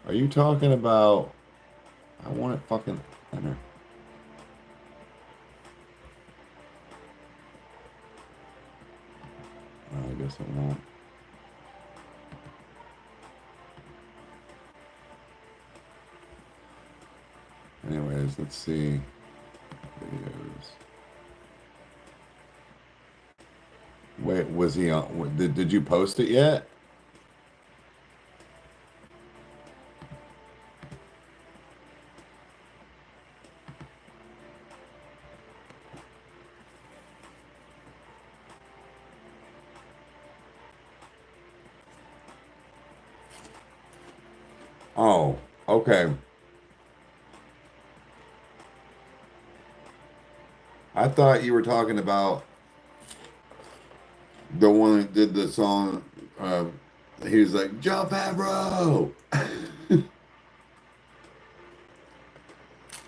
Are you talking about? I want it fucking enter. I guess I won't. Anyways, let's see. Videos. Wait, was he on? Did you post it yet? Oh, okay. I thought you were talking about the one that did the song. He was like, "Jump Avro!"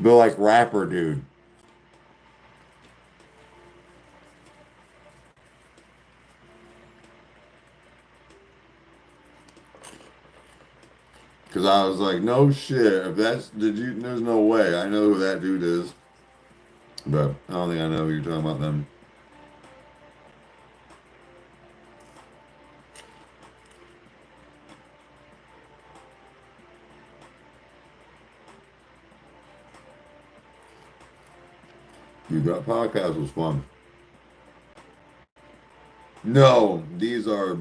The like rapper dude. Because I was like, no shit. If that's, there's no way. I know who that dude is. But I don't think I know who you're talking about then. That podcast was fun. No, these are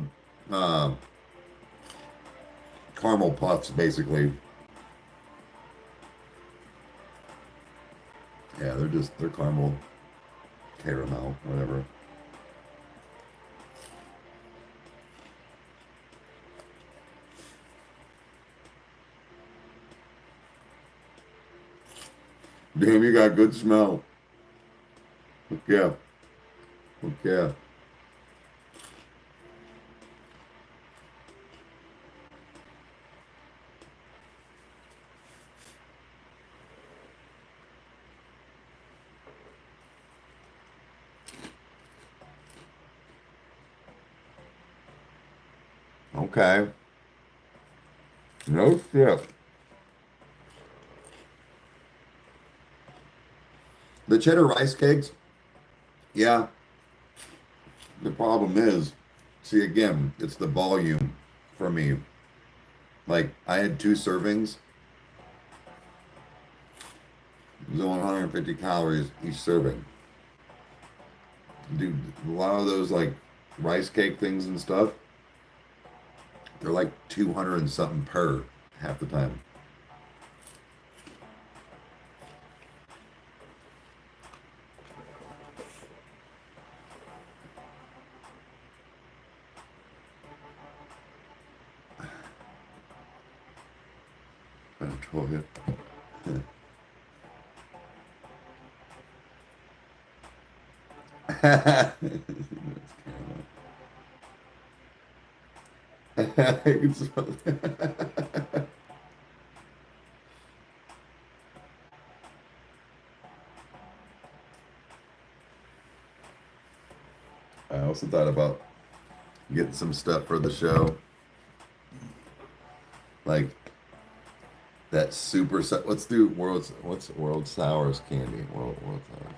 caramel puffs, basically. Yeah, they're caramel, whatever. Damn, you got good smell. Yeah. Yeah. Okay. No shit. The cheddar rice cakes, yeah. The problem is, see, again, it's the volume for me. Like, I had 2 servings. It was only 150 calories each serving. Dude, a lot of those, like, rice cake things and stuff, they're like 200 and something per half the time. I told you. I also thought about getting some stuff for the show, like that super. Let's do what's World Sours candy. World Sour candy.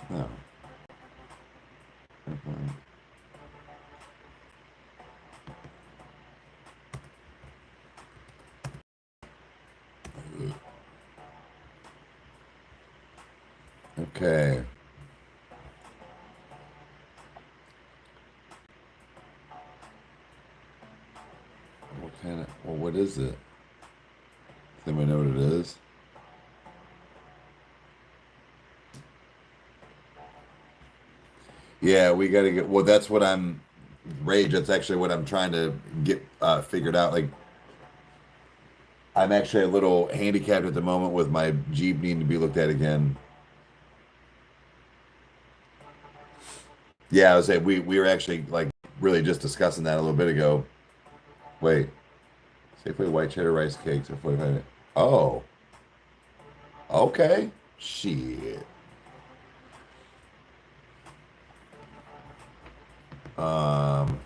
No. Mhm. Okay. What kind of? Well, what is it? Does anybody know what it is? Yeah, we got to get. Well, that's what I'm. Rage. That's actually what I'm trying to get figured out. Like, I'm actually a little handicapped at the moment with my Jeep needing to be looked at again. Yeah, I was saying we were actually like really just discussing that a little bit ago. Wait, Safeway white cheddar rice cakes are 45. Oh, okay. Shit. Um,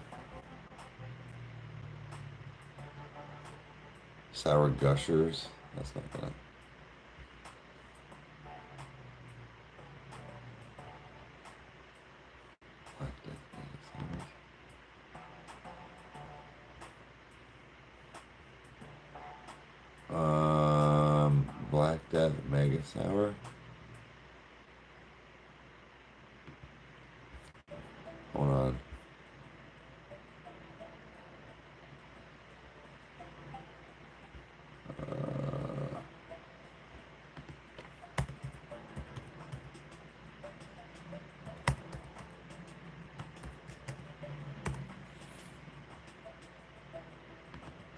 Sour gushers. That's not gonna. Black Death Mega Sour. Hold on.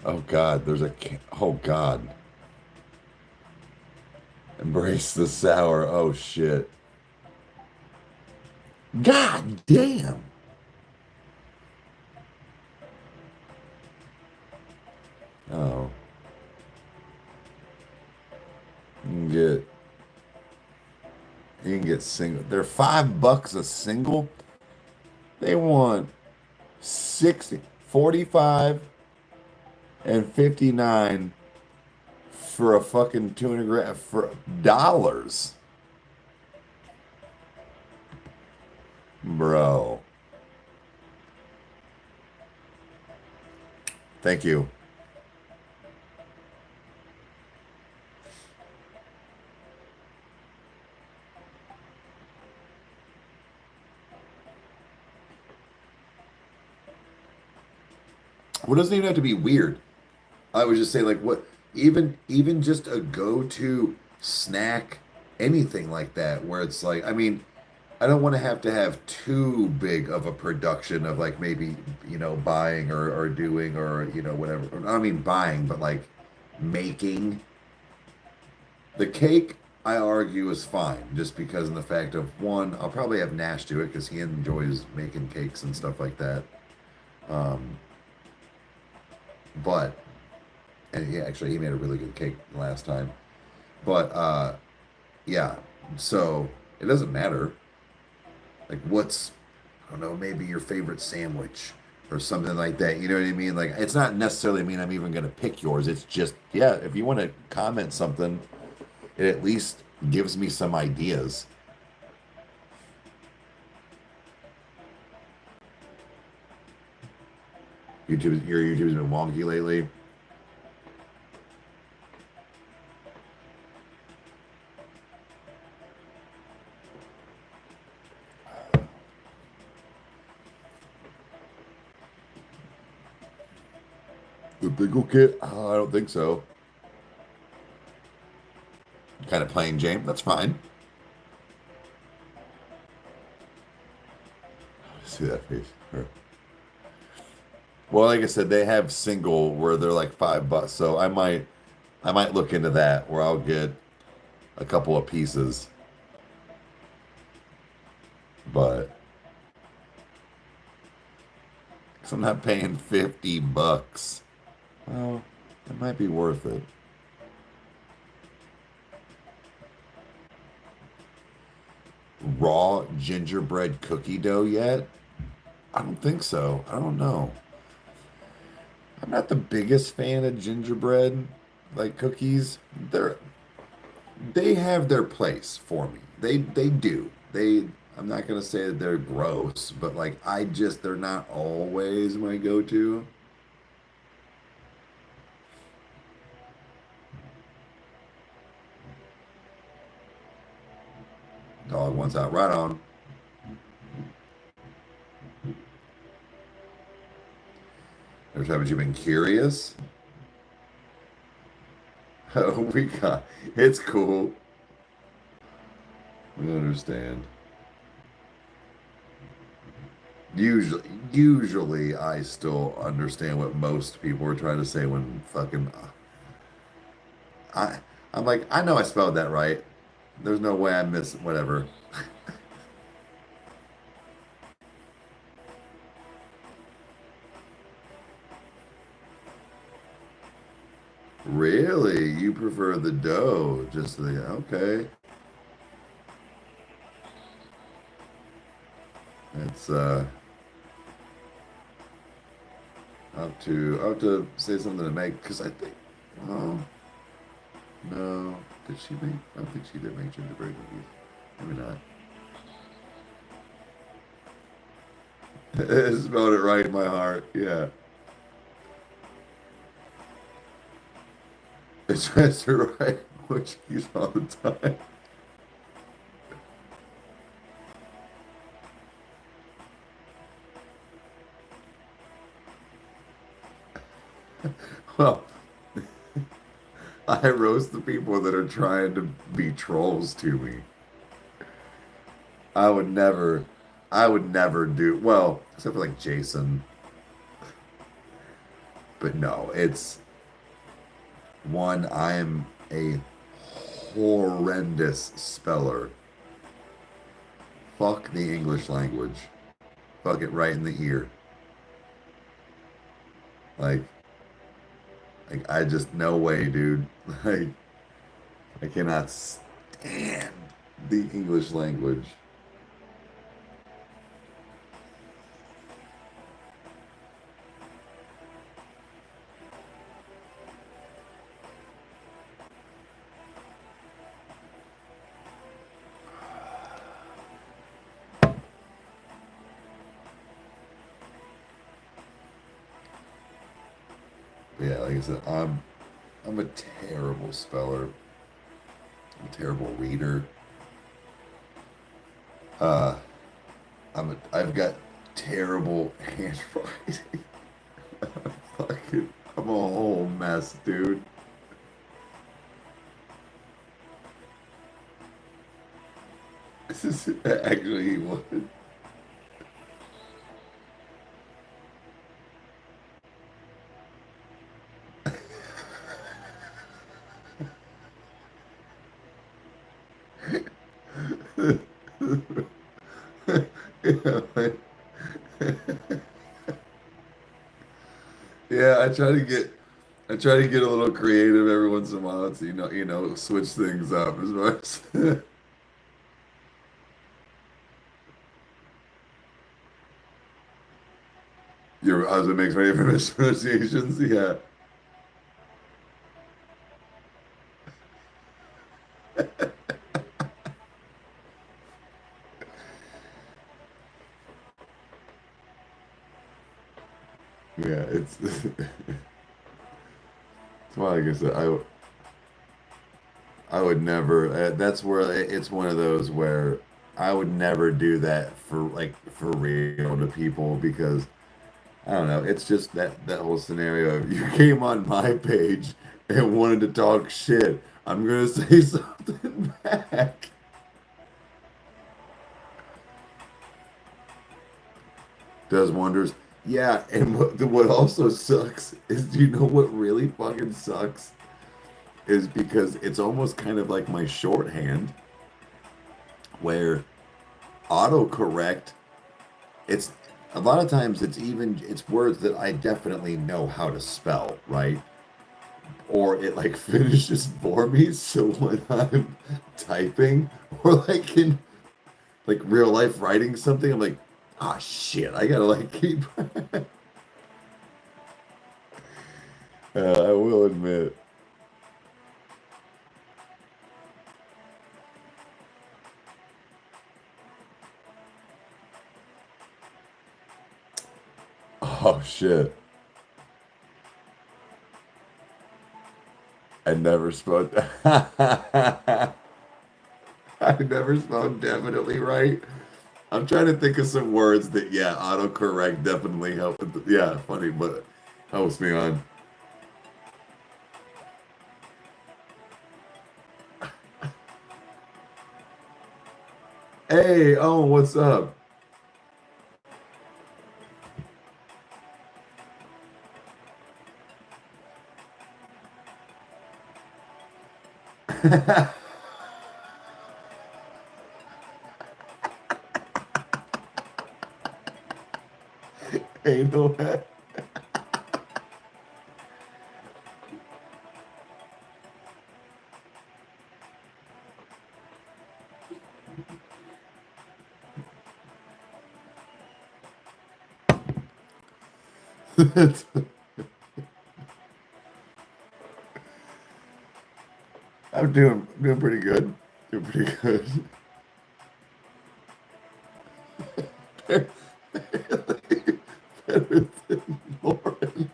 Oh God, there's a. Oh God. Embrace the sour. Oh shit. God damn. Oh. You can get. You can get single. They're $5 a single. They want 60, 45, and 59 for a fucking 200 grand for dollars. Bro. Thank you. Well, it doesn't even have to be weird. I would just say like what even just a go-to snack, anything like that, where it's like, I mean, I don't want to have too big of a production of like maybe, buying or doing or, whatever. I don't mean buying, but like making. The cake, I argue, is fine just because of the fact of one, I'll probably have Nash do it because he enjoys making cakes and stuff like that. Um, But and yeah, actually, he made a really good cake last time. But yeah, so it doesn't matter. Like, what's I don't know, maybe your favorite sandwich or something like that. You know what I mean? Like, it's not necessarily mean I'm even gonna pick yours. It's just yeah, if you want to comment something, it at least gives me some ideas. Your YouTube's been wonky lately. The pickle kit? I don't think so. Kind of plain Jane. That's fine. See that face. Sure. Well, like I said, they have single where they're like $5, so I might look into that where I'll get a couple of pieces, but 'cause I'm not paying $50. Well, it might be worth it. Raw gingerbread cookie dough yet? I don't think so. I don't know. I'm not the biggest fan of gingerbread like cookies. They have their place for me. They do. I'm not gonna say that they're gross, but like they're not always my go-to. Dog wants out. Right on. Haven't you been curious? Oh, it's cool. We understand. Usually, I still understand what most people are trying to say when fucking. I, I'm like, I know I spelled that right. There's no way I miss whatever. Really? You prefer the dough? Just the okay. It's I'll have to say something to make because I think oh no, did she make? I don't think she did make gingerbread cookies. Maybe not. It spelled it right in my heart. Yeah, it tries to write Portuguese all the time. Well, I roast the people that are trying to be trolls to me. I would never, I would never do well, except for like Jason. But no, it's one. I am a horrendous speller. Fuck the English language. Fuck it right in the ear. Like, I just no way, dude. Like, I cannot stand the English language. Yeah, like I said, I'm a terrible speller. I'm a terrible reader. Uh, I've got terrible handwriting. I'm a whole mess, dude. This is actually what. Yeah, I try to get a little creative every once in a while. To, switch things up as much. Your husband makes many mispronunciations. Yeah. Yeah, it's well, like I said, I would never. That's where it's one of those where I would never do that for real to people because I don't know. It's just that whole scenario of you came on my page and wanted to talk shit. I'm gonna say something back. Does wonders. Yeah, and what also sucks is, do you know what really fucking sucks? Is because it's almost kind of like my shorthand where autocorrect, it's a lot of times it's words that I definitely know how to spell, right? Or it like finishes for me, so when I'm typing or like in like real life writing something, I'm like, ah shit, I gotta like keep I will admit. Oh shit. I never spoke I never spelled definitely right. I'm trying to think of some words that, yeah, autocorrect definitely help. Yeah, funny, but helps me on. Hey, oh, what's up? Hey, no way. I'm doing pretty good. Doing pretty good. Better than Lauren.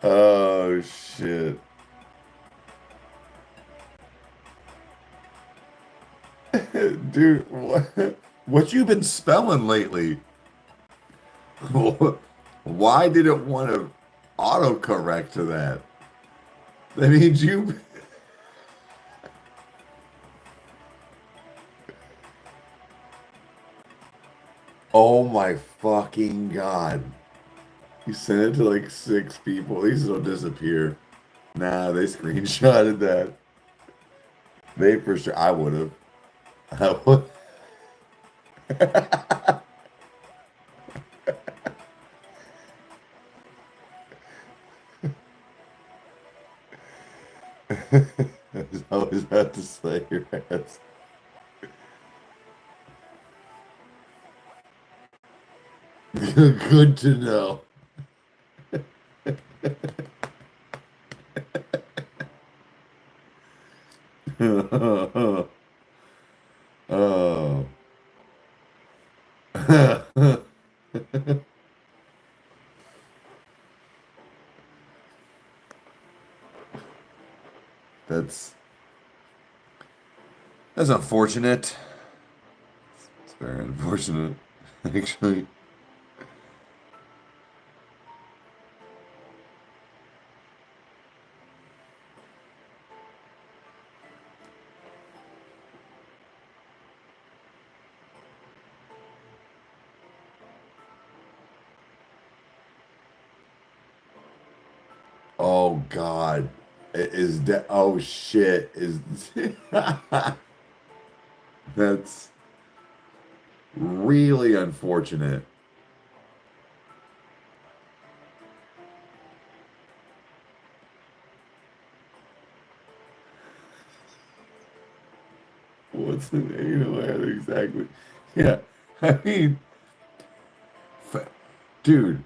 Oh shit. Dude, what you been spelling lately? Why did it want to autocorrect to that? That means you. Oh my fucking god. You sent it to like 6 people. These will disappear. Nah, they screenshotted that. They for sure. I would have. I would. I always have to slay your ass. Good to know. Oh. That's that's unfortunate. It's very unfortunate, actually. Oh God. Is that, oh shit. Is that's really unfortunate. What's an anal head exactly? Yeah, I mean, dude,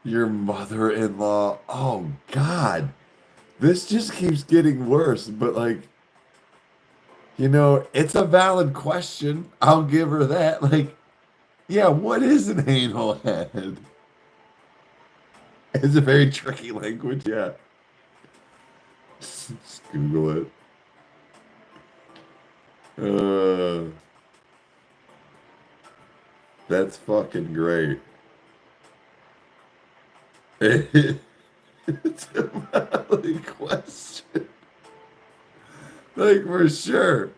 your mother-in-law. Oh God, this just keeps getting worse. But like, it's a valid question. I'll give her that. Like, yeah, what is an anal head? It's a very tricky language. Yeah, just Google it. Uh, that's fucking great. It's a valid question. Like, for sure.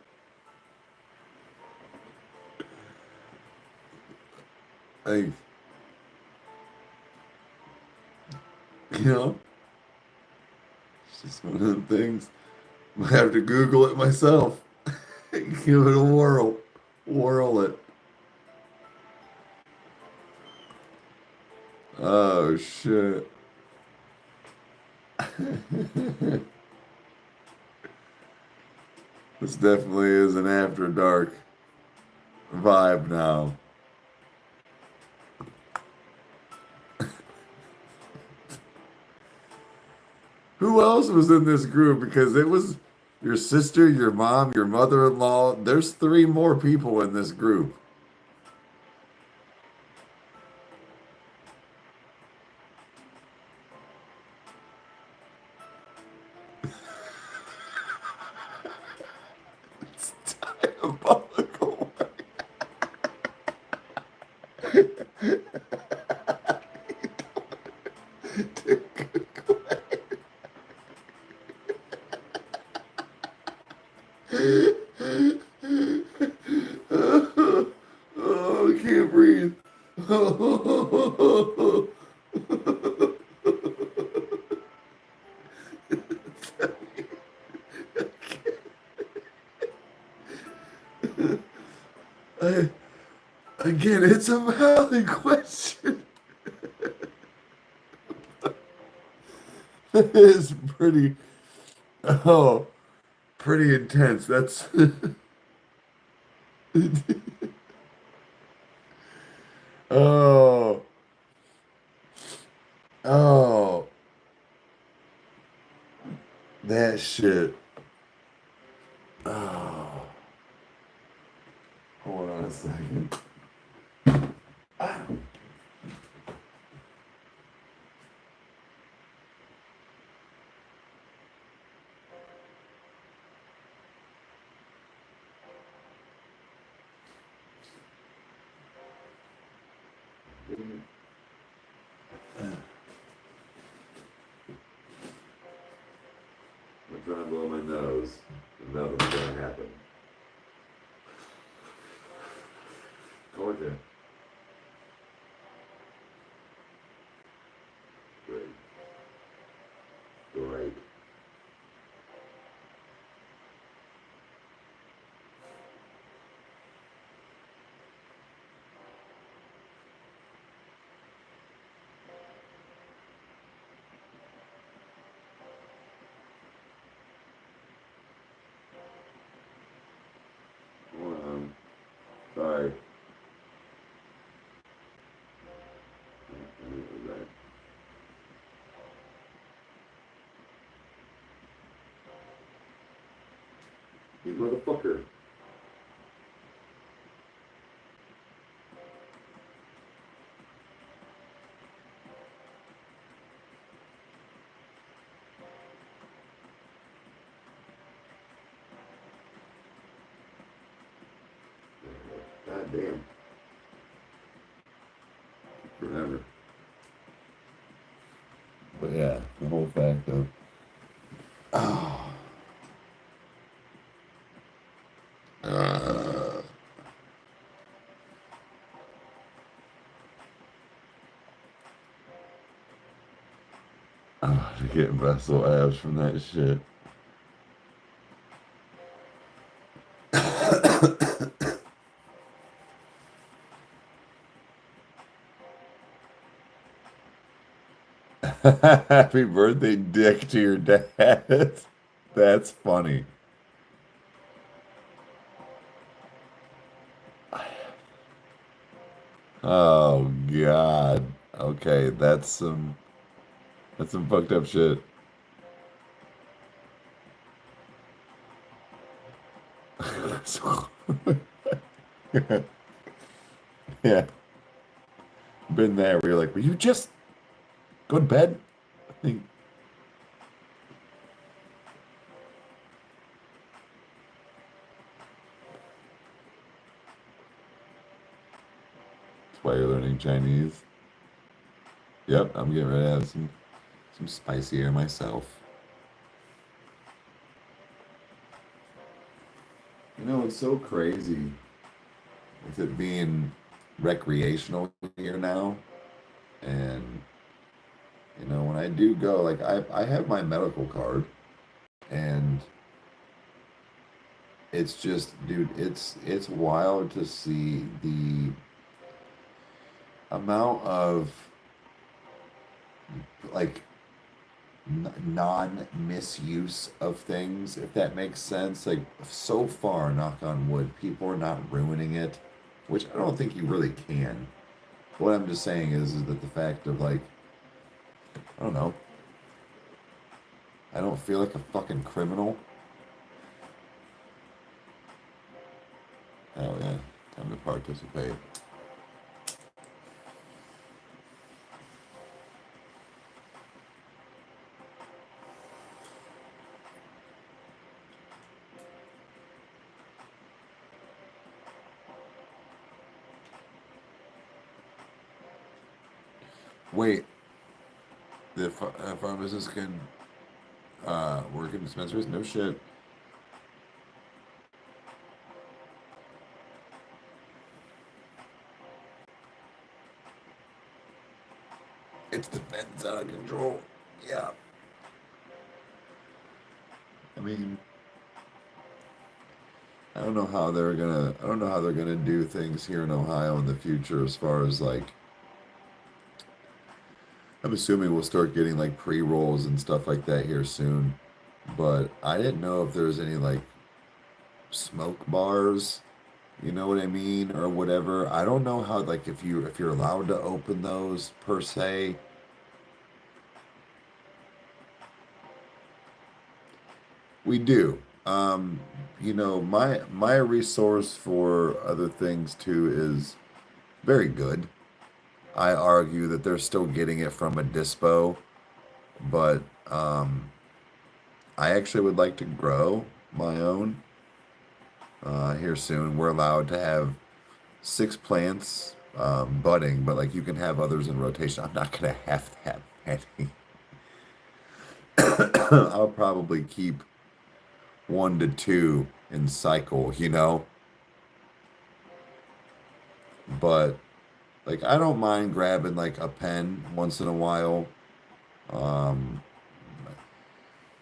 Like, you know, it's just one of them things. I have to Google it myself. Give it a whirl. Whirl it. Oh, shit. This definitely is an after dark vibe now. Who else was in this group? Because it was your sister, your mom, your mother-in-law. There's 3 more people in this group. It's diabolical. Oh, I can't breathe. I, again, it's a valid question. That is oh, pretty intense. That's, oh, oh, that shit. Oh, hold on a second. Ah. I'm trying to blow my nose, and nothing's gonna happen. Georgia. Great. Great. Hold on. Sorry. You motherfucker. God damn. Forever. But yeah, the whole fact of, oh, uh, oh to get vessel abs from that shit. Happy birthday, dick, to your dad. That's funny. Oh God. Okay, that's some fucked up shit. Yeah, been there where you're like, will you just go to bed? I think that's why you're learning Chinese. Yep, I'm getting ready to have some spicy air myself. You know, it's so crazy with it being recreational here now. And, you know, when I do go, like, I have my medical card, and it's just, dude, it's wild to see the amount of, like, non-misuse of things, if that makes sense. Like, so far, knock on wood, people are not ruining it, which I don't think you really can. What I'm just saying is that the fact of, like, I don't know, I don't feel like a fucking criminal. Oh yeah, time to participate. Wait, the pharmacist can work in dispensaries? No shit. It's the feds out of control. Yeah. I mean, I don't know how they're gonna do things here in Ohio in the future as far as like, I'm assuming we'll start getting like pre-rolls and stuff like that here soon. But I didn't know if there's any like smoke bars, you know what I mean, or whatever. I don't know how, like, if you're allowed to open those per se. We do. You know, my resource for other things too is very good. I argue that they're still getting it from a dispo, but I actually would like to grow my own here soon. We're allowed to have 6 plants budding, but like you can have others in rotation. I'm not gonna have that many. I'll probably keep 1 to 2 in cycle, you know. But like I don't mind grabbing like a pen once in a while. Um,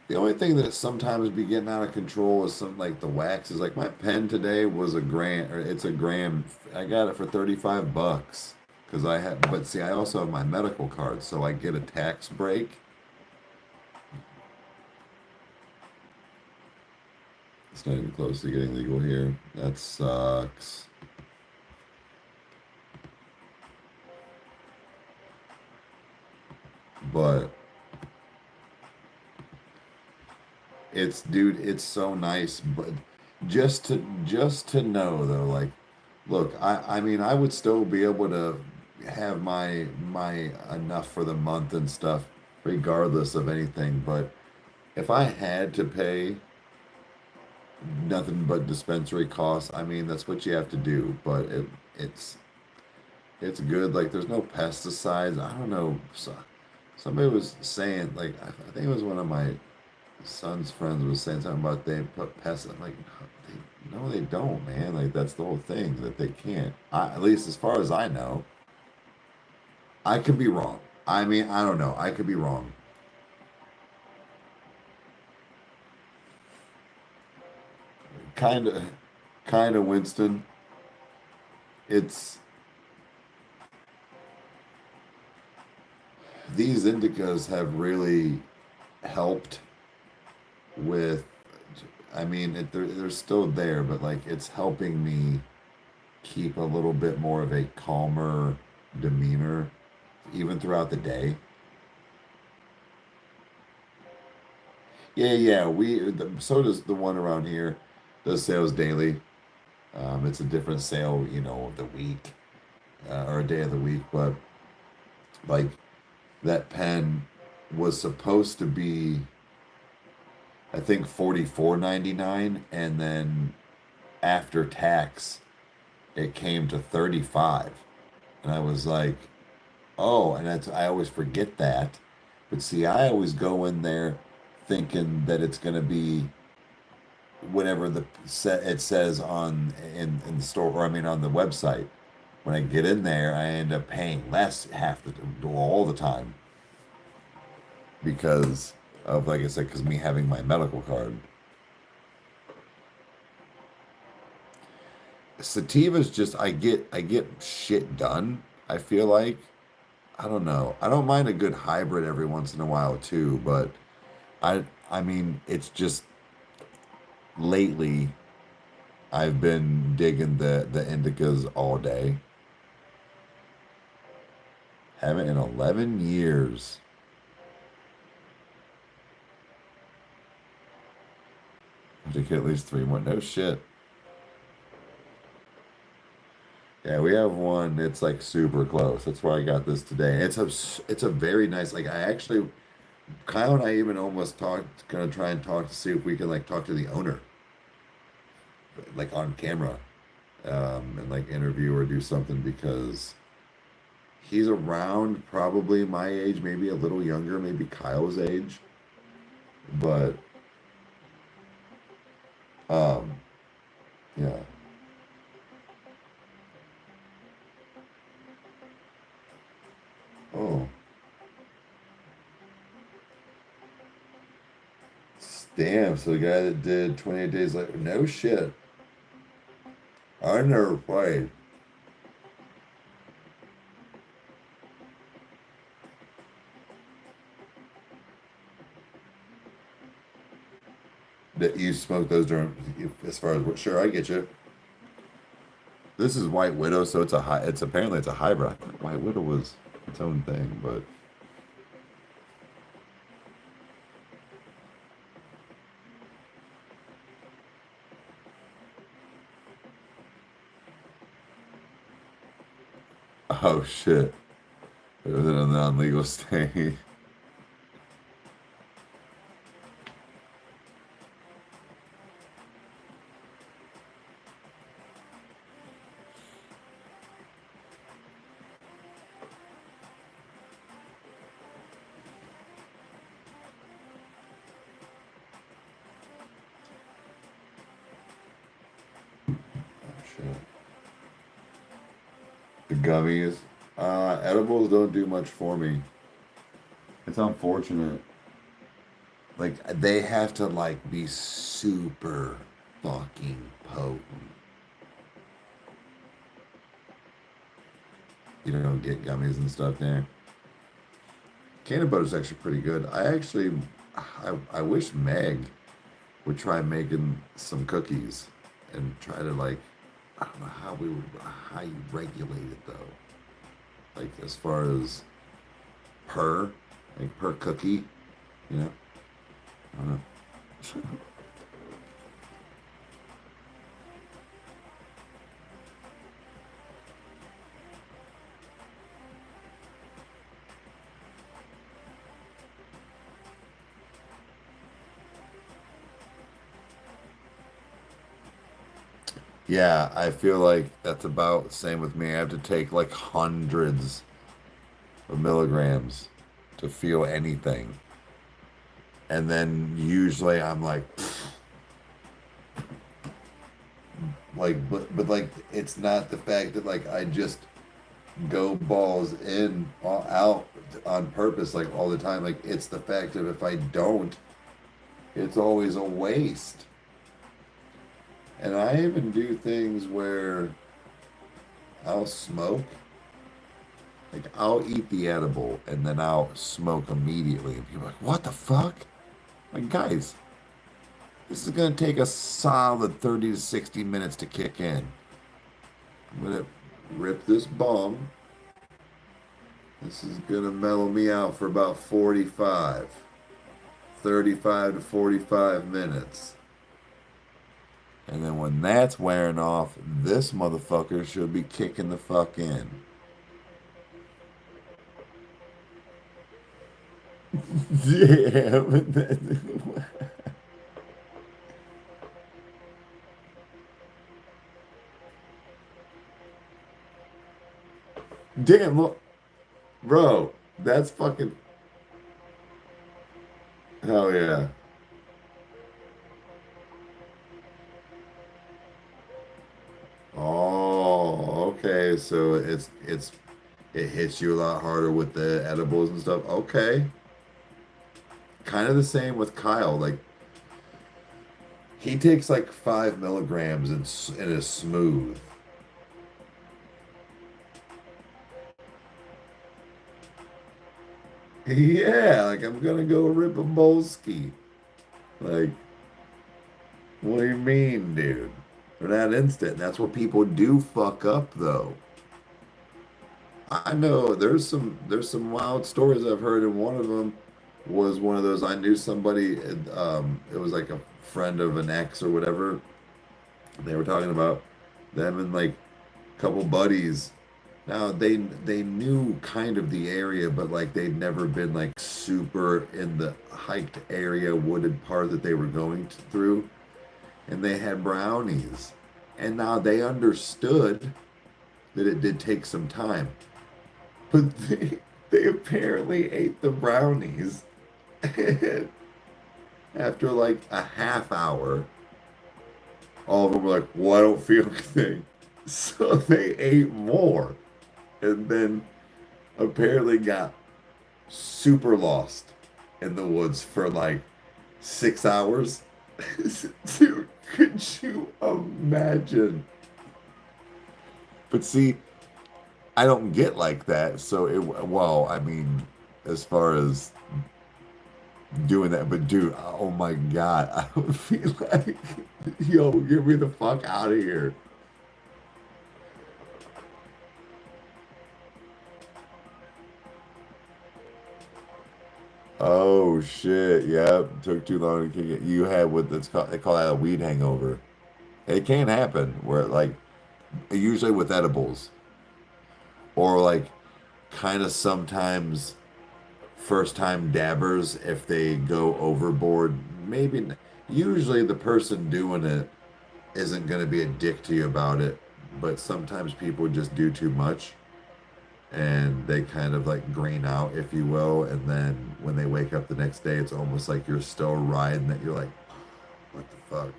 the only thing that sometimes be getting out of control is some like the wax is like my pen today was a gram, or it's a gram. I got it for $35 because I have, but see, I also have my medical card, so I get a tax break. It's not even close to getting legal here. That sucks. But it's, dude, it's so nice. But just to know though, like, look, I mean, I would still be able to have my enough for the month and stuff, regardless of anything. But if I had to pay nothing but dispensary costs, I mean, that's what you have to do. But it's it's good. Like, there's no pesticides. I don't know. Somebody was saying, like, I think it was one of my son's friends was saying something about they put pests. I'm like, no, they don't, man. Like, that's the whole thing, that they can't. At least as far as I know. I could be wrong. I mean, I don't know. I could be wrong. kind of Winston. It's these indicas have really helped with. I mean, they're still there, but like it's helping me keep a little bit more of a calmer demeanor, even throughout the day. Yeah, yeah. So does the one around here. Does sales daily. It's a different sale, of the week or a day of the week, but like that pen was supposed to be, I think, 44.99, and then after tax, it came to 35, and I was like, oh, and I always forget that, but see, I always go in there thinking that it's gonna be whatever it says in the store, or I mean on the website. When I get in there, I end up paying less all the time because of, like I said, because me having my medical card. Sativa's just I get shit done. I feel like I don't know. I don't mind a good hybrid every once in a while too, but I mean it's just lately I've been digging the indicas all day. Haven't in 11 years. I have to get at least 3 more. No shit. Yeah, we have one. It's like super close. That's why I got this today. It's a very nice. Like I actually, Kyle and I even almost gonna try and talk to see if we can like talk to the owner, like on camera, and like interview or do something because he's around probably my age, maybe a little younger, maybe Kyle's age, but um, yeah. Oh, damn. So the guy that did 28 Days Later, no shit. I never played. That you smoke those during, as far as what? Sure, I get you. This is White Widow, so it's a high. It's apparently it's a hybrid. I thought White Widow was its own thing, but oh shit, it was in a non-legal state. Oh shit. The gummies, edibles don't do much for me. It's unfortunate. Like they have to like be super fucking potent. You don't get gummies and stuff there. Candy butter's actually pretty good. I wish Meg would try making some cookies and try to like, I don't know how you regulate it though. Like as far as per, like per cookie, you know? I don't know. Yeah, I feel like that's about the same with me. I have to take like hundreds of milligrams to feel anything. And then usually I'm like, but like, it's not the fact that like I just go balls in, out on purpose, like all the time. Like, it's the fact that if I don't, it's always a waste. And I even do things where I'll smoke. Like, I'll eat the edible and then I'll smoke immediately. And people are like, what the fuck? Like, guys, this is going to take a solid 30 to 60 minutes to kick in. I'm going to rip this bong. This is going to mellow me out for about 35 to 45 minutes. And then when that's wearing off, this motherfucker should be kicking the fuck in. Yeah, but damn, look, bro, that's fucking hell yeah. Oh, okay. So it hits you a lot harder with the edibles and stuff. Okay. Kind of the same with Kyle. Like he takes like 5 milligrams and is smooth. Yeah, like I'm gonna go rip a Bolski. Like, what do you mean, dude? They're that instant. That's what people do fuck up though. I know there's some wild stories I've heard, and one of them was one of those I knew somebody. It was like a friend of an ex or whatever. They were talking about them and like a couple buddies. Now they knew kind of the area, but like they'd never been like super in the hiked area, wooded part that they were going through, and they had brownies, and now they understood that it did take some time. But they apparently ate the brownies. And after like a half hour, all of them were like, well, I don't feel anything. So they ate more. And then apparently got super lost in the woods for like 6 hours. Dude, could you imagine? But see, I don't get like that. So well, I mean, as far as doing that, but dude, oh my God, I would feel like, yo, get me the fuck out of here. Oh shit, yep, took too long to kick it. You had what that's called, they call that a weed hangover. It can happen where like, usually with edibles or like kind of sometimes first time dabbers, if they go overboard, maybe usually the person doing it isn't going to be a dick to you about it, but sometimes people just do too much and they kind of like green out, if you will, and then when they wake up the next day, it's almost like you're still riding that. You're like, what the fuck?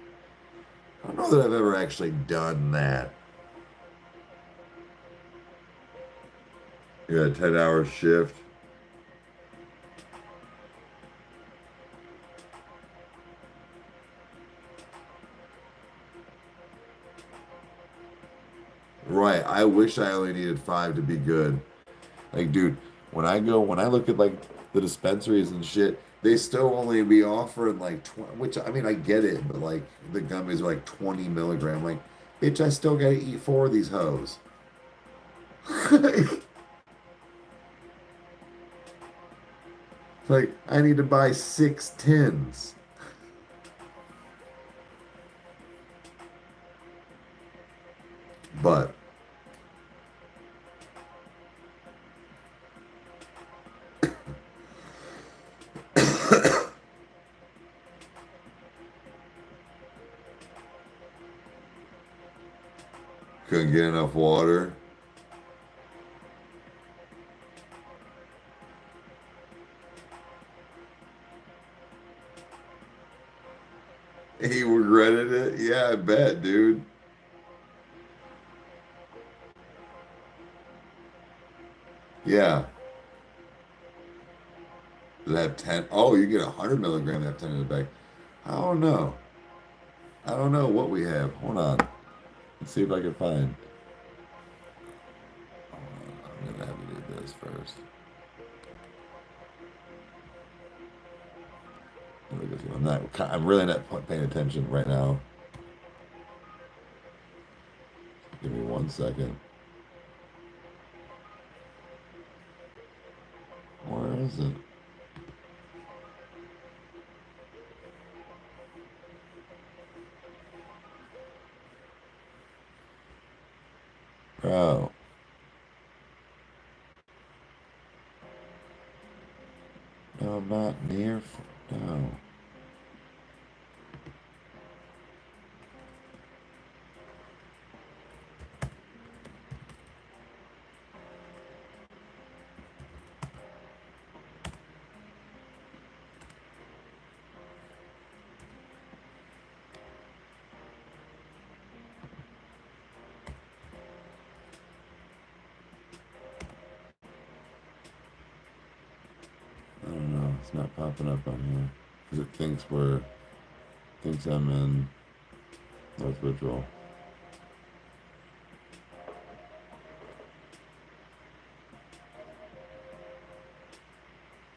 I don't know that I've ever actually done that. You got a 10-hour shift. Right. I wish I only needed 5 to be good. Like, dude, when I look at like the dispensaries and shit, they still only be offering like 20, which I mean, I get it, but like the gummies are like 20 milligram. Like, bitch, I still gotta eat 4 of these hoes. Like, I need to buy 6 tins. But couldn't get enough water. He regretted it. Yeah, I bet, dude. Yeah. Does it have 10? Oh, you get 100 milligram, that 10 in the bag. I don't know. I don't know what we have. Hold on. Let's see if I can find. I'm gonna have to do this first. I'm really not paying attention right now. Give me 1 second. Where is it? Bro. No, I'm not near. No. I don't know. It's not popping up on here because it thinks I'm in North Virtual.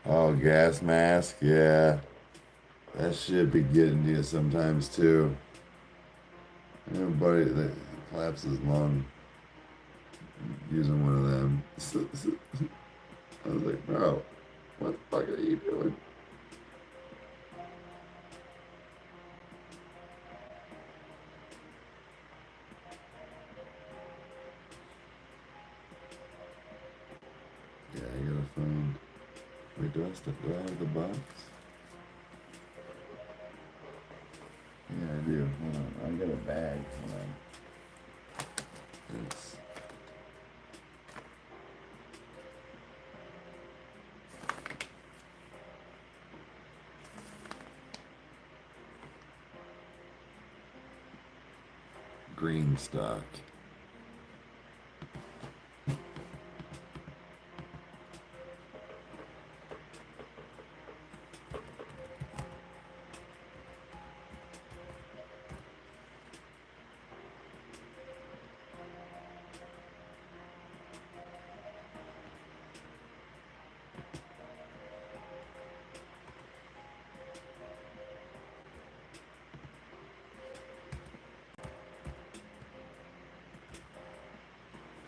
Oh, gas mask, yeah. That should be getting to you sometimes too. Everybody that claps his lung using one of them. I was like, bro, what the fuck are you doing? Yeah, I gotta find. Wait, do I have the box? Yeah, I do. Hold on. I got a bag. Hold on. It's green stock.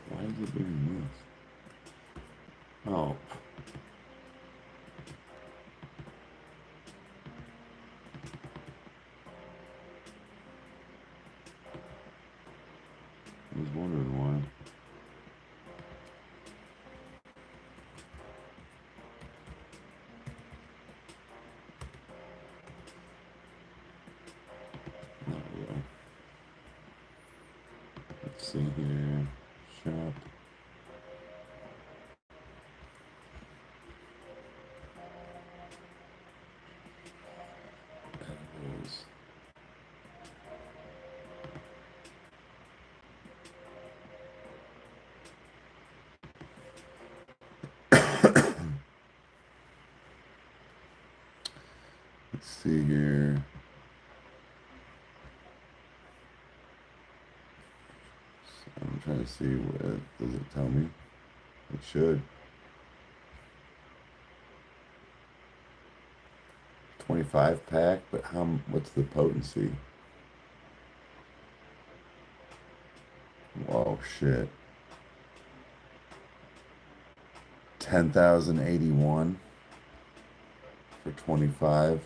Why is it doing this? Oh. I was wondering why. There we go. Let's see here. Shop. Edibles. Let's see here. I'm trying to see what does it tell me? It should. 25 pack, but what's the potency? Whoa, shit. 10,081 for 25.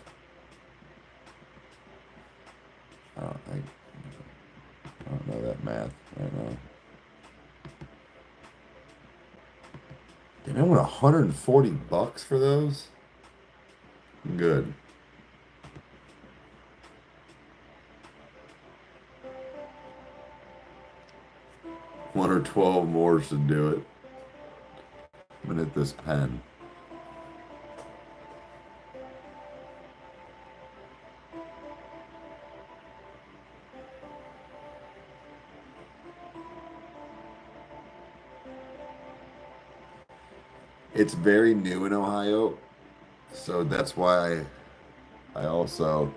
I don't know that math right now. Damn, I want $140 for those? Good. 1 or 12 more should do it. I'm gonna hit this pen. It's very new in Ohio, so that's why I also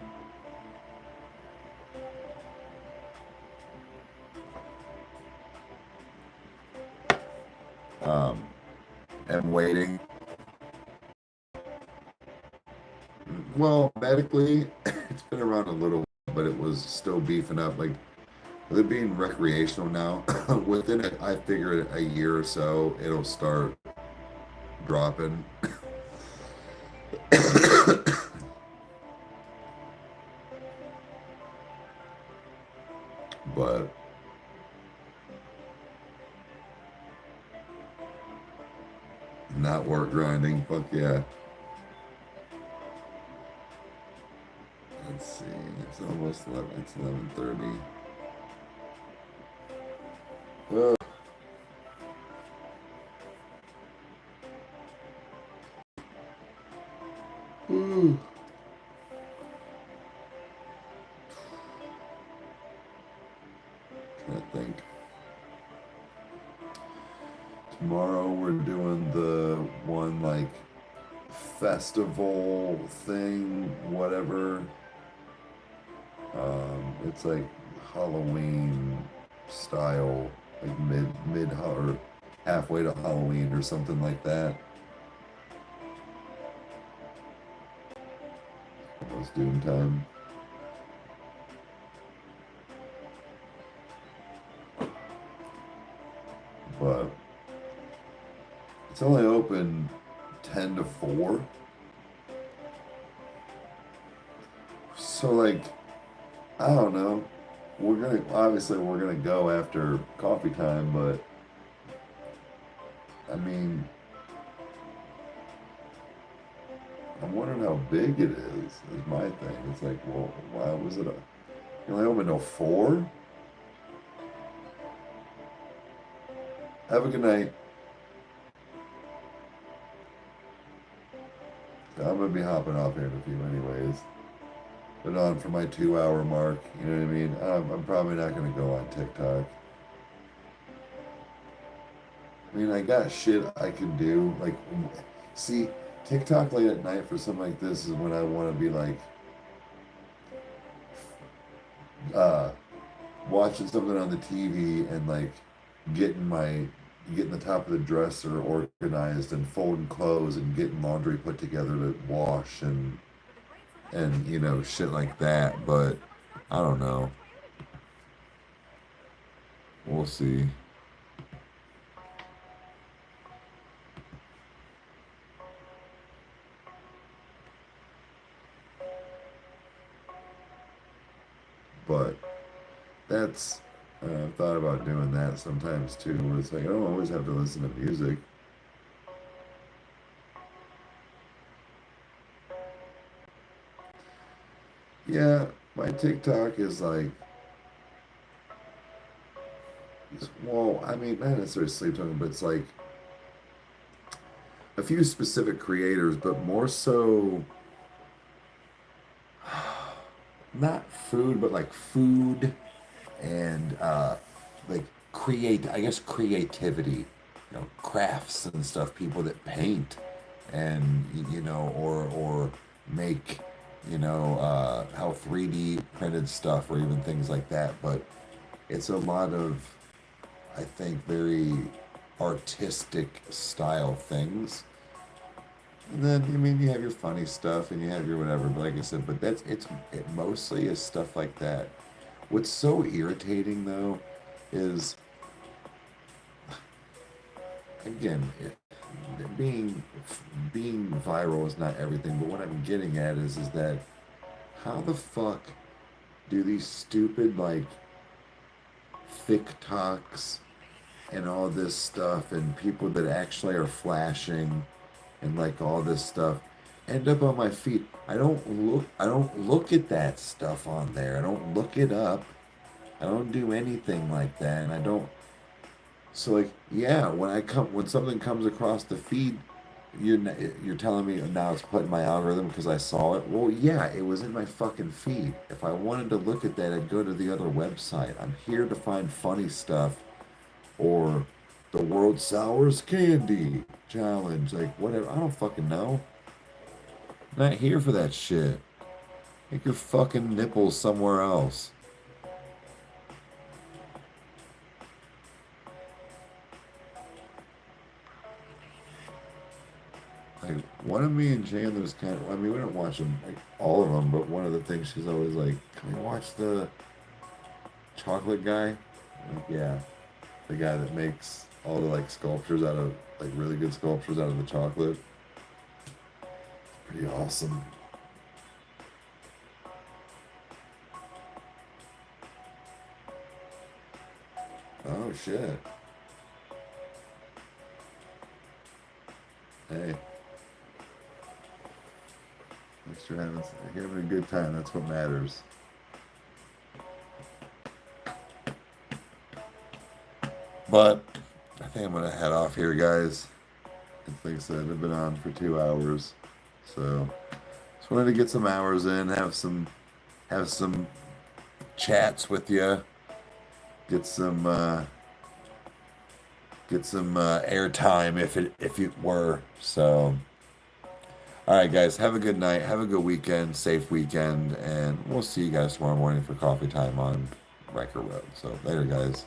and waiting. Well, medically, it's been around a little, but it was still beefing up. Like, with it being recreational now, within it, I figure a year or so, it'll start dropping. But not work grinding, fuck yeah. Let's see, it's almost 11, it's 11:30. Oh. Ooh. Trying to think. Tomorrow we're doing the one like festival thing, whatever. It's like Halloween style, like mid or halfway to Halloween or something like that. Almost doom time. But it's only open 10 to 4. So like, I don't know. We're gonna go after coffee time, but I mean, I'm wondering how big it is my thing. It's like, well, why was it you only open till 4? Have a good night. I'm gonna be hopping off here in a few anyways. Been on for my 2-hour mark, you know what I mean? I'm probably not gonna go on TikTok. I mean, I got shit I can do. Like, see, TikTok late at night for something like this is when I want to be like, watching something on the TV and like getting the top of the dresser organized and folding clothes and getting laundry put together to wash and you know shit like that. But I don't know. We'll see. But that's I've thought about doing that sometimes too. Where it's like I don't always have to listen to music. Yeah, my TikTok is like, well, I mean, not necessarily sleep talking, but it's like a few specific creators, but more so not food, but like food and like I guess creativity, you know, crafts and stuff, people that paint and you know or make how 3D printed stuff or even things like that. But it's a lot of, I think, very artistic style things. And then, I mean, you have your funny stuff and you have your whatever. But like I said, but it mostly is stuff like that. What's so irritating though is, again, being viral is not everything. But what I'm getting at is that how the fuck do these stupid like TikToks and all this stuff and people that actually are flashing and like all this stuff end up on my feed? I don't look at that stuff on there. I don't look it up. I don't do anything like that. And I don't, so like, yeah, when something comes across the feed, you're telling me now it's put in my algorithm because I saw it. Well, yeah, it was in my fucking feed. If I wanted to look at that, I'd go to the other website. I'm here to find funny stuff or the world sours candy challenge, like whatever. I don't fucking know. I'm not here for that shit. Make your fucking nipples somewhere else. like one of me and Chandler's kind of. I mean, we don't watch them like all of them, but one of the things she's always like, "Can we watch the chocolate guy?" Like, yeah, the guy that makes all the like sculptures out of like really good sculptures out of the chocolate. Pretty awesome. Oh shit. Hey. Thanks for having a good time. That's what matters. But I think I'm gonna head off here, guys. Like I said, I've been on for 2 hours, so just wanted to get some hours in, have some chats with you, get some airtime if it were. So, all right, guys, have a good night, have a good weekend, safe weekend, and we'll see you guys tomorrow morning for coffee time on Rykerroad. So later, guys.